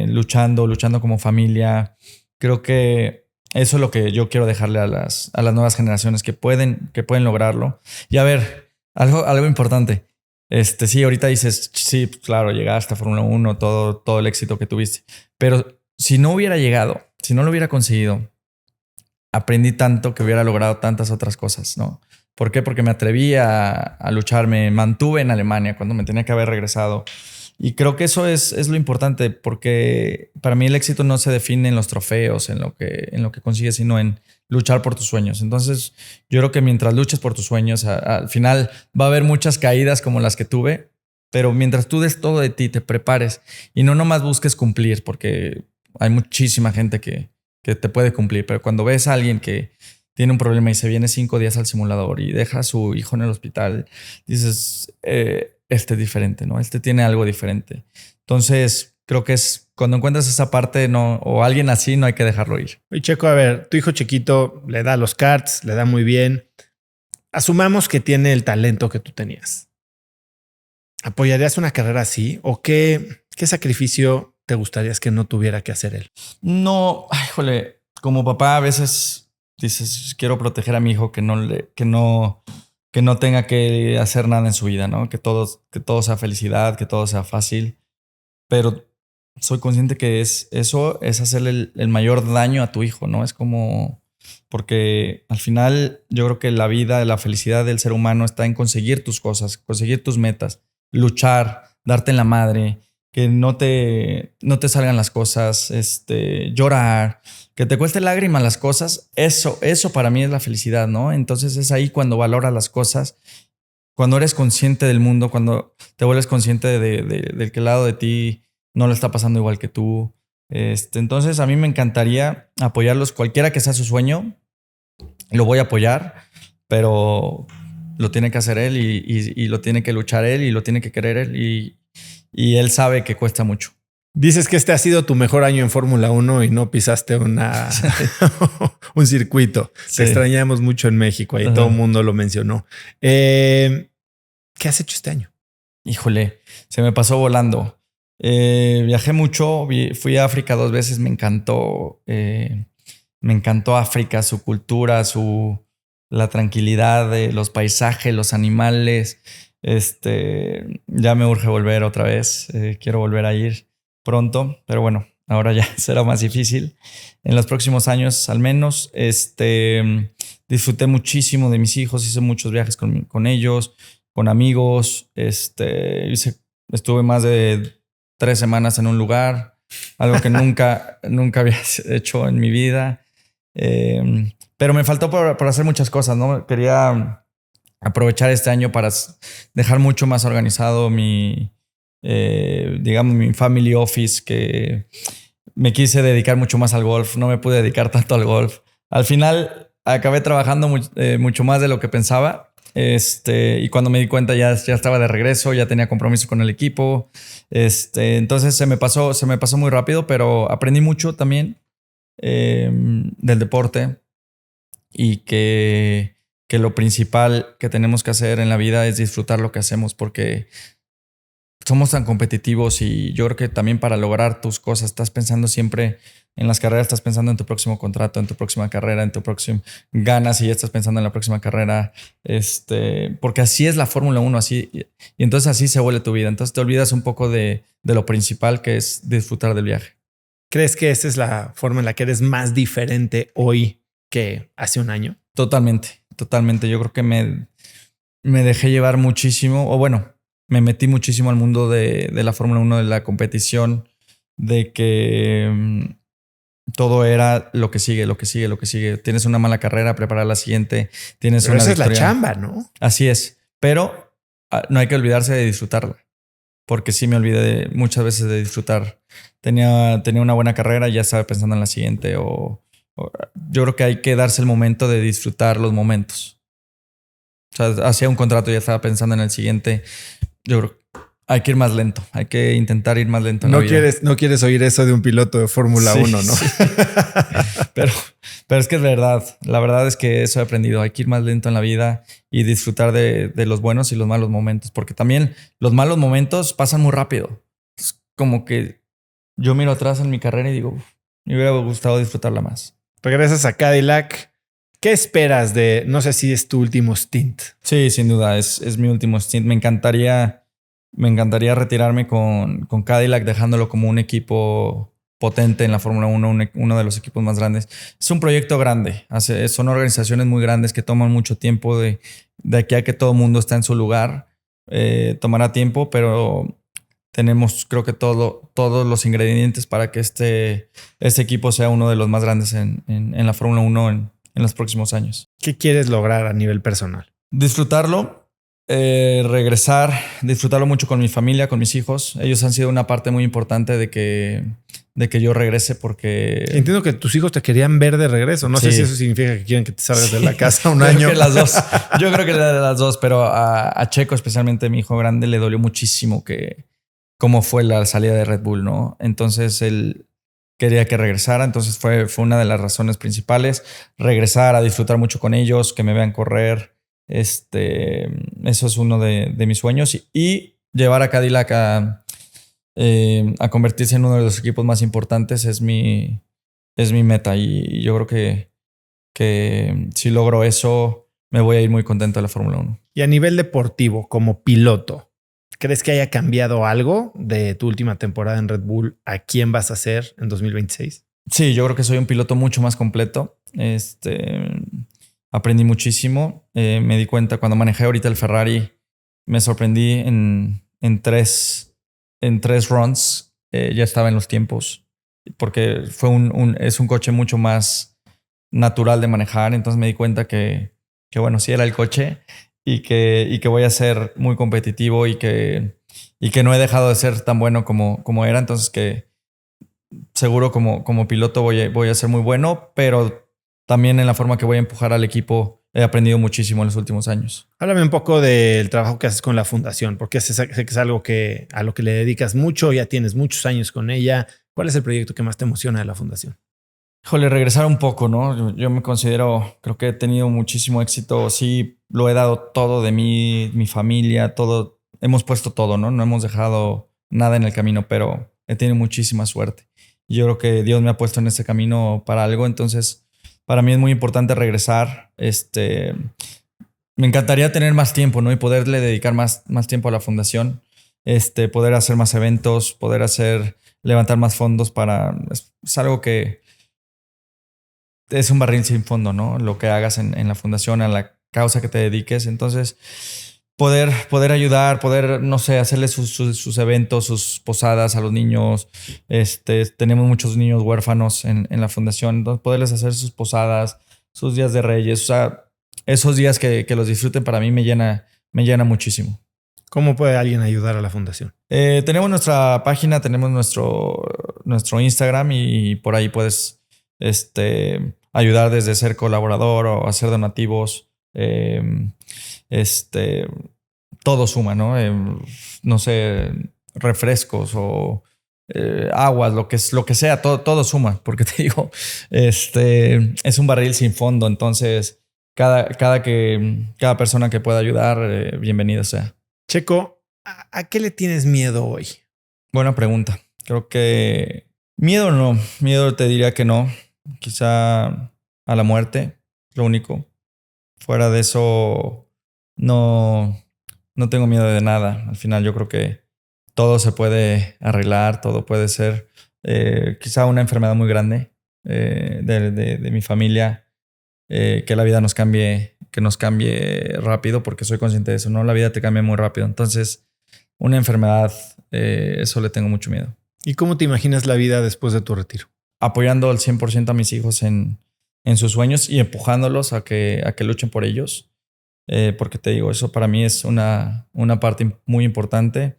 luchando como familia, creo que Eso es lo que yo quiero dejarle a las nuevas generaciones que pueden lograrlo. Y a ver, algo importante. Sí, ahorita dices, sí, claro, llegaste a Fórmula 1, todo el éxito que tuviste. Pero si no hubiera llegado, si no lo hubiera conseguido, aprendí tanto que hubiera logrado tantas otras cosas, ¿no? ¿Por qué? Porque me atreví a luchar, me mantuve en Alemania cuando me tenía que haber regresado. Y creo que eso es lo importante, porque para mí el éxito no se define en los trofeos, en lo que consigues, sino en luchar por tus sueños. Entonces, yo creo que mientras luches por tus sueños, al final va a haber muchas caídas como las que tuve, pero mientras tú des todo de ti, te prepares y no nomás busques cumplir, porque hay muchísima gente que te puede cumplir, pero cuando ves a alguien que tiene un problema y se viene 5 días al simulador y deja a su hijo en el hospital, dices, este es diferente, ¿no? Este tiene algo diferente. Entonces, creo que es cuando encuentras esa parte o alguien así, no hay que dejarlo ir. Oye, Checo, a ver, tu hijo chiquito le da los karts, le da muy bien. Asumamos que tiene el talento que tú tenías. ¿Apoyarías una carrera así? ¿O qué sacrificio te gustaría que no tuviera que hacer él? No, ay, híjole, como papá a veces dices, quiero proteger a mi hijo que no tenga que hacer nada en su vida, ¿no? Que todo sea felicidad, que todo sea fácil. Pero soy consciente que eso es hacerle el mayor daño a tu hijo, ¿no? Es como... Porque al final yo creo que la vida, la felicidad del ser humano está en conseguir tus cosas, conseguir tus metas, luchar, darte en la madre, que no te salgan las cosas, llorar, que te cueste lágrimas las cosas. Eso para mí es la felicidad, ¿no? Entonces es ahí cuando valoras las cosas, cuando eres consciente del mundo, cuando te vuelves consciente del que lado de ti no lo está pasando igual que tú. Entonces a mí me encantaría apoyarlos, cualquiera que sea su sueño, lo voy a apoyar, pero lo tiene que hacer él y lo tiene que luchar él y lo tiene que querer él y él sabe que cuesta mucho. Dices que este ha sido tu mejor año en Fórmula 1 y no pisaste un circuito. Sí. Te extrañamos mucho en México, ahí todo el mundo lo mencionó. ¿Qué has hecho este año? Híjole, se me pasó volando. Viajé mucho, fui a África 2 veces, me encantó África, su cultura, la tranquilidad de los paisajes, los animales. Ya me urge volver otra vez, quiero volver a ir pronto, pero bueno, ahora ya será más difícil. En los próximos años al menos, disfruté muchísimo de mis hijos, hice muchos viajes con ellos, con amigos, estuve más de 3 semanas en un lugar, algo que nunca había hecho en mi vida. Pero me faltó por hacer muchas cosas, ¿no? Quería aprovechar este año para dejar mucho más organizado mi family office, que me quise dedicar mucho más al golf. No me pude dedicar tanto al golf. Al final acabé trabajando mucho más de lo que pensaba. Y cuando me di cuenta ya estaba de regreso, ya tenía compromiso con el equipo. Entonces se me pasó muy rápido, pero aprendí mucho también del deporte y que lo principal que tenemos que hacer en la vida es disfrutar lo que hacemos, porque somos tan competitivos y yo creo que también para lograr tus cosas estás pensando siempre en las carreras, estás pensando en tu próximo contrato, en tu próxima carrera, en tu próximo ganas y ya estás pensando en la próxima carrera, porque así es la Fórmula 1, así, y entonces así se vuelve tu vida. Entonces te olvidas un poco de lo principal, que es disfrutar del viaje. ¿Crees que esa es la forma en la que eres más diferente hoy que hace un año? Totalmente. Yo creo que me dejé llevar muchísimo, o bueno, me metí muchísimo al mundo de la Fórmula 1, de la competición, de que todo era lo que sigue. Tienes una mala carrera, prepara la siguiente. Pero esa victoria. Es la chamba, ¿no? Así es. Pero no hay que olvidarse de disfrutarla. Porque sí me olvidé muchas veces de disfrutar. Tenía una buena carrera y ya estaba pensando en la siguiente. Yo creo que hay que darse el momento de disfrutar los momentos. O sea, hacía un contrato y ya estaba pensando en el siguiente. Yo creo que hay que ir más lento. Hay que intentar ir más lento. No quieres oír eso de un piloto de Fórmula 1, ¿no? Sí. pero es que es verdad. La verdad es que eso he aprendido. Hay que ir más lento en la vida y disfrutar de los buenos y los malos momentos. Porque también los malos momentos pasan muy rápido. Es como que yo miro atrás en mi carrera y digo, me hubiera gustado disfrutarla más. Regresas a Cadillac. ¿Qué esperas de, no sé si es tu último stint? Sí, sin duda, es mi último stint. Me encantaría retirarme con Cadillac, dejándolo como un equipo potente en la Fórmula 1, uno de los equipos más grandes. Es un proyecto grande, son organizaciones muy grandes que toman mucho tiempo de aquí a que todo el mundo está en su lugar. Tomará tiempo, pero tenemos, creo que todos los ingredientes para que este equipo sea uno de los más grandes en la Fórmula 1 en los próximos años. ¿Qué quieres lograr a nivel personal? Disfrutarlo, disfrutarlo mucho con mi familia, con mis hijos. Ellos han sido una parte muy importante de que yo regrese porque... Entiendo que tus hijos te querían ver de regreso. No sé si eso significa que quieren que te salgas de la casa un año. Creo que las dos. Yo creo que las dos, pero a Checo, especialmente mi hijo grande, le dolió muchísimo cómo fue la salida de Red Bull, ¿no? Entonces él quería que regresara, entonces fue una de las razones principales. Regresar a disfrutar mucho con ellos, que me vean correr. Eso es uno de mis sueños y llevar a Cadillac a convertirse en uno de los equipos más importantes es mi meta y yo creo que si logro eso me voy a ir muy contento de la Fórmula 1. Y a nivel deportivo, como piloto, ¿crees que haya cambiado algo de tu última temporada en Red Bull a quién vas a ser en 2026? Sí, yo creo que soy un piloto mucho más completo. Aprendí muchísimo. Me di cuenta cuando manejé ahorita el Ferrari, me sorprendí en tres runs. Ya estaba en los tiempos porque es un coche mucho más natural de manejar. Entonces me di cuenta que bueno, sí era el coche y que voy a ser muy competitivo y que no he dejado de ser tan bueno como era. Entonces que seguro como piloto voy a ser muy bueno, pero también en la forma que voy a empujar al equipo he aprendido muchísimo en los últimos años. Háblame un poco del trabajo que haces con la fundación, porque sé que es algo a lo que le dedicas mucho, ya tienes muchos años con ella. ¿Cuál es el proyecto que más te emociona de la fundación? Híjole, regresar un poco, ¿no? Yo me considero, creo que he tenido muchísimo éxito. Sí, lo he dado todo de mí, mi familia, todo. Hemos puesto todo, ¿no? No hemos dejado nada en el camino, pero he tenido muchísima suerte. Yo creo que Dios me ha puesto en ese camino para algo, entonces para mí es muy importante regresar. Me encantaría tener más tiempo, ¿no? Y poderle dedicar más tiempo a la fundación. Poder hacer más eventos, levantar más fondos es algo que es un barril sin fondo, ¿no? Lo que hagas en la fundación, a la causa que te dediques. Entonces, poder ayudar, no sé, hacerle sus eventos, sus posadas a los niños. Tenemos muchos niños huérfanos en la fundación. Entonces, poderles hacer sus posadas, sus días de Reyes. O sea, esos días que los disfruten para mí me llena muchísimo. ¿Cómo puede alguien ayudar a la fundación? Tenemos nuestra página, tenemos nuestro Instagram y por ahí puedes ayudar desde ser colaborador o hacer donativos. Todo suma, ¿no? No sé, refrescos o aguas, lo que sea, todo suma, porque te digo, es un barril sin fondo, entonces cada persona que pueda ayudar, bienvenido sea. Checo, ¿a qué le tienes miedo hoy? Buena pregunta. Creo que miedo no, miedo te diría que no. Quizá a la muerte, lo único. Fuera de eso, no tengo miedo de nada. Al final yo creo que todo se puede arreglar, todo puede ser quizá una enfermedad muy grande de mi familia, que la vida nos cambie rápido, porque soy consciente de eso, ¿no? La vida te cambia muy rápido. Entonces, una enfermedad, eso le tengo mucho miedo. ¿Y cómo te imaginas la vida después de tu retiro? Apoyando al 100% a mis hijos en sus sueños y empujándolos a que luchen por ellos. Porque te digo, eso para mí es una parte muy importante.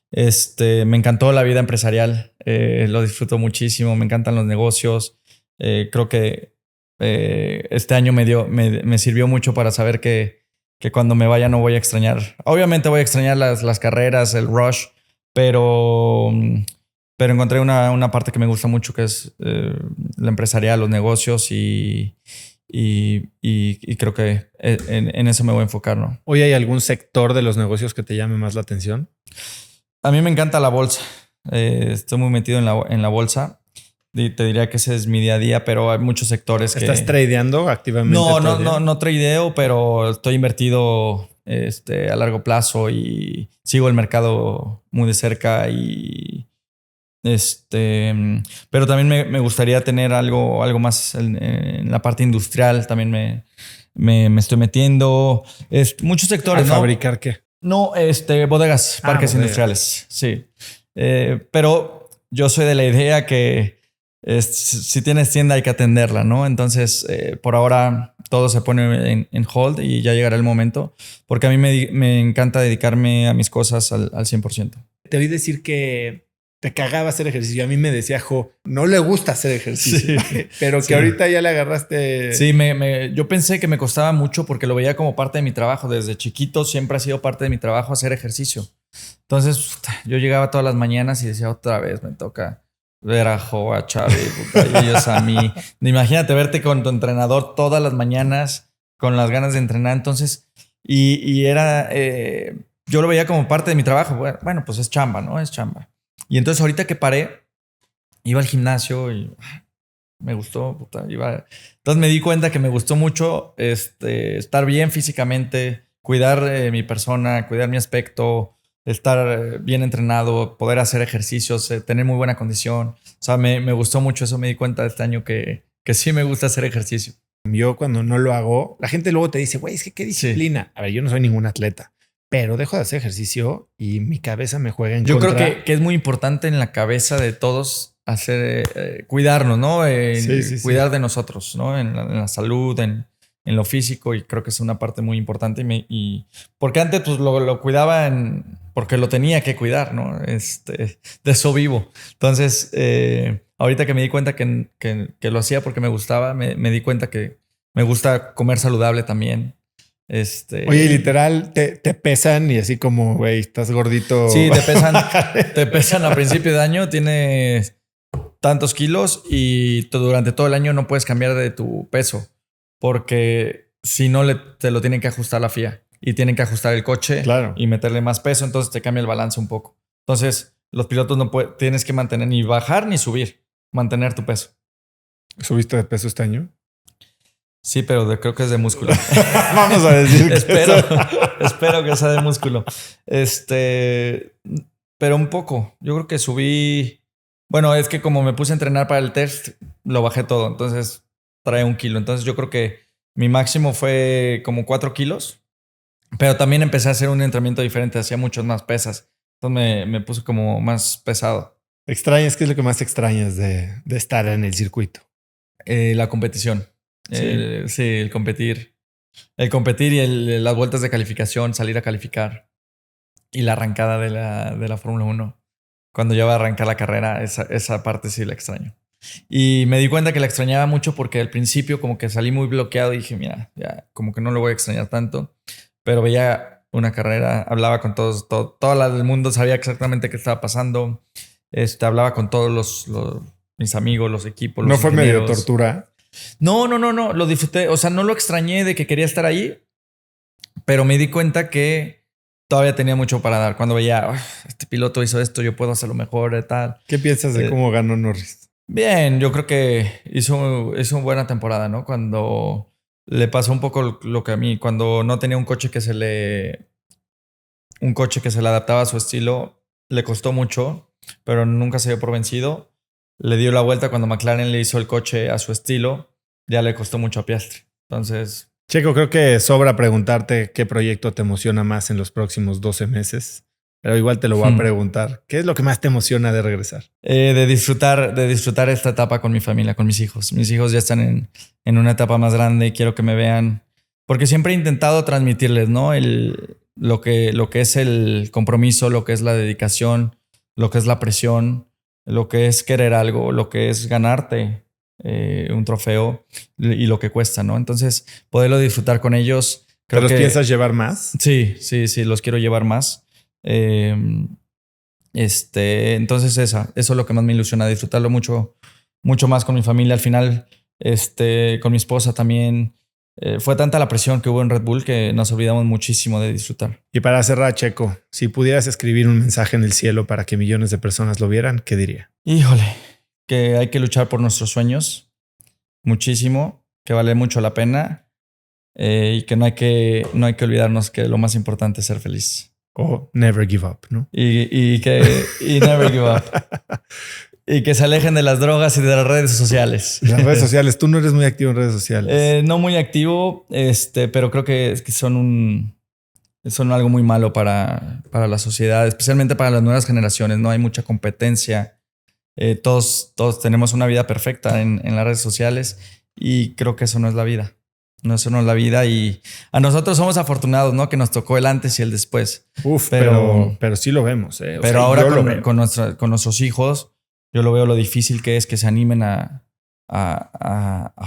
Me encantó la vida empresarial. Lo disfruto muchísimo. Me encantan los negocios. Creo que este año me sirvió mucho para saber que cuando me vaya no voy a extrañar. Obviamente voy a extrañar las carreras, el rush, pero encontré una parte que me gusta mucho, que es la empresarial, los negocios y creo que en eso me voy a enfocar, ¿no? ¿Hoy hay algún sector de los negocios que te llame más la atención? A mí me encanta la bolsa. Estoy muy metido en la bolsa te diría que ese es mi día a día, pero hay muchos sectores que... ¿Estás tradeando activamente? No tradeo, pero estoy invertido a largo plazo y sigo el mercado muy de cerca y pero también me gustaría tener algo más en la parte industrial. También me estoy metiendo. Muchos sectores. ¿A fabricar qué? No, bodegas, parques industriales. Sí. Pero yo soy de la idea que si tienes tienda hay que atenderla, ¿no? Entonces, por ahora todo se pone en hold y ya llegará el momento, porque a mí me encanta dedicarme a mis cosas al 100%. Te oí decir que te cagaba hacer ejercicio. A mí me decía Jo, no le gusta hacer ejercicio, sí, pero que ahorita ya le agarraste. Sí, yo pensé que me costaba mucho porque lo veía como parte de mi trabajo. Desde chiquito siempre ha sido parte de mi trabajo hacer ejercicio. Entonces yo llegaba todas las mañanas y decía otra vez me toca ver a Jo, a Xavi, y ellos a mí. Imagínate verte con tu entrenador todas las mañanas con las ganas de entrenar. Entonces, y era, yo lo veía como parte de mi trabajo. Bueno, pues es chamba, ¿no? Es chamba. Y entonces ahorita que paré, iba al gimnasio y me gustó. Entonces me di cuenta que me gustó mucho estar bien físicamente, cuidar mi persona, cuidar mi aspecto, estar bien entrenado, poder hacer ejercicios, tener muy buena condición. O sea, me gustó mucho eso. Me di cuenta este año que sí me gusta hacer ejercicio. Yo cuando no lo hago, la gente luego te dice, güey, es que qué disciplina. Sí. A ver, yo no soy ningún atleta, pero dejo de hacer ejercicio y mi cabeza me juega en contra. Yo creo que es muy importante en la cabeza de todos hacer, cuidarnos, ¿no? Cuidar de nosotros, ¿no? En la salud, en lo físico, y creo que es una parte muy importante. Porque antes pues lo cuidaba porque lo tenía que cuidar, ¿no? De eso vivo. Entonces, ahorita que me di cuenta que lo hacía porque me gustaba, me di cuenta que me gusta comer saludable también. Oye, literal, te pesan y así como, güey, estás gordito. Sí, te pesan a principio de año, tienes tantos kilos y durante todo el año no puedes cambiar de tu peso porque si no te lo tienen que ajustar la FIA y tienen que ajustar el coche, claro, y meterle más peso, entonces te cambia el balance un poco. Entonces, los pilotos tienes que mantener ni bajar ni subir, mantener tu peso. ¿Subiste de peso este año? Sí, pero creo que es de músculo. Vamos a decir que espero que sea de músculo. Pero un poco. Yo creo que subí. Bueno, es que como me puse a entrenar para el test, lo bajé todo. Entonces trae 1 kilo. Entonces yo creo que mi máximo fue como 4 kilos. Pero también empecé a hacer un entrenamiento diferente. Hacía muchas más pesas. Entonces me puse como más pesado. ¿Extrañas? ¿Qué es lo que más extrañas de estar en el circuito? La competición. Sí, el competir. El competir y las vueltas de calificación, salir a calificar. Y la arrancada de la Fórmula 1. Cuando ya va a arrancar la carrera, esa parte sí la extraño. Y me di cuenta que la extrañaba mucho porque al principio como que salí muy bloqueado y dije, mira, ya como que no lo voy a extrañar tanto. Pero veía una carrera, hablaba con todos, todo el mundo sabía exactamente qué estaba pasando. Hablaba con todos mis amigos, los equipos. ¿No fue medio tortura? No. Lo disfruté. O sea, no lo extrañé de que quería estar ahí, pero me di cuenta que todavía tenía mucho para dar. Cuando veía, este piloto hizo esto, yo puedo hacerlo mejor, tal. ¿Qué piensas de cómo ganó Norris? Bien, yo creo que hizo una buena temporada, ¿no? Cuando le pasó un poco lo que a mí, cuando no tenía un coche que se le adaptaba a su estilo, le costó mucho, pero nunca se dio por vencido. Le dio la vuelta cuando McLaren le hizo el coche a su estilo. Ya le costó mucho a Piastri. Entonces... Checo, creo que sobra preguntarte qué proyecto te emociona más en los próximos 12 meses. Pero igual te lo voy a preguntar. ¿Qué es lo que más te emociona de regresar? De disfrutar esta etapa con mi familia, con mis hijos. Mis hijos ya están en una etapa más grande y quiero que me vean. Porque siempre he intentado transmitirles, ¿no? Lo que es el compromiso, lo que es la dedicación, lo que es la presión, lo que es querer algo, lo que es ganarte un trofeo y lo que cuesta, ¿no? Entonces, poderlo disfrutar con ellos. ¿Te los piensas llevar más? Sí, los quiero llevar más. Entonces eso es lo que más me ilusiona, disfrutarlo mucho más con mi familia. Al final, con mi esposa también. Fue tanta la presión que hubo en Red Bull que nos olvidamos muchísimo de disfrutar. Y para cerrar, Checo, si pudieras escribir un mensaje en el cielo para que millones de personas lo vieran, ¿qué diría? Híjole, que hay que luchar por nuestros sueños muchísimo, que vale mucho la pena y que no hay que olvidarnos que lo más importante es ser feliz. O never give up, ¿no? Y never give up. Y que se alejen de las drogas y de las redes sociales. Las redes sociales. Tú no eres muy activo en redes sociales. No muy activo, pero creo que son algo muy malo para la sociedad, especialmente para las nuevas generaciones. No hay mucha competencia. Todos tenemos una vida perfecta en las redes sociales y creo que eso no es la vida. No, eso no es la vida y a nosotros somos afortunados, ¿no? Que nos tocó el antes y el después. Pero sí lo vemos. Pero ahora con nuestros hijos, yo lo veo lo difícil que es que se animen a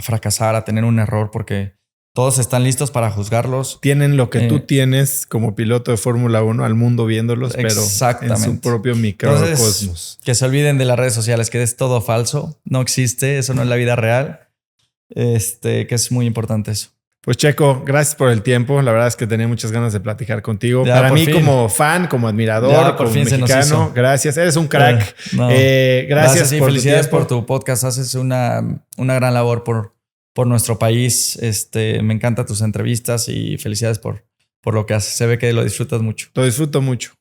fracasar, a tener un error, porque todos están listos para juzgarlos. Tienen lo que tú tienes como piloto de Fórmula 1 al mundo viéndolos, pero en su propio microcosmos. Entonces, que se olviden de las redes sociales, que es todo falso. No existe, eso no es la vida real. Que es muy importante eso. Pues Checo, gracias por el tiempo. La verdad es que tenía muchas ganas de platicar contigo. Para mí, como fan, como admirador, como mexicano, gracias. Eres un crack. Gracias y por felicidades por tu podcast. Haces una gran labor por nuestro país. Me encantan tus entrevistas y felicidades por lo que haces. Se ve que lo disfrutas mucho. Lo disfruto mucho.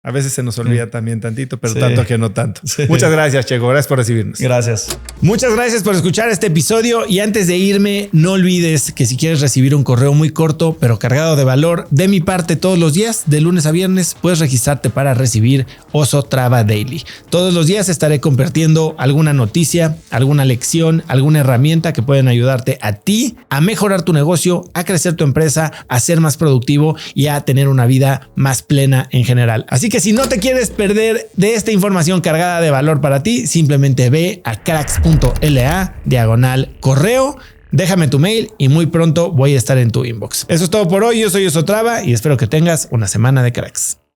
A veces se nos olvida también tantito, pero tanto que no tanto. Sí. Muchas gracias, Checo. Gracias por recibirnos. Gracias. Muchas gracias por escuchar este episodio. Y antes de irme, no olvides que si quieres recibir un correo muy corto, pero cargado de valor, de mi parte todos los días, de lunes a viernes, puedes registrarte para recibir Oso Traba Daily. Todos los días estaré compartiendo alguna noticia, alguna lección, alguna herramienta que pueden ayudarte a ti a mejorar tu negocio, a crecer tu empresa, a ser más productivo y a tener una vida más plena en general. Así que si no te quieres perder de esta información cargada de valor para ti, simplemente ve a cracks.la/correo, déjame tu mail y muy pronto voy a estar en tu inbox. Eso es todo por hoy. Yo soy Oso Traba y espero que tengas una semana de cracks.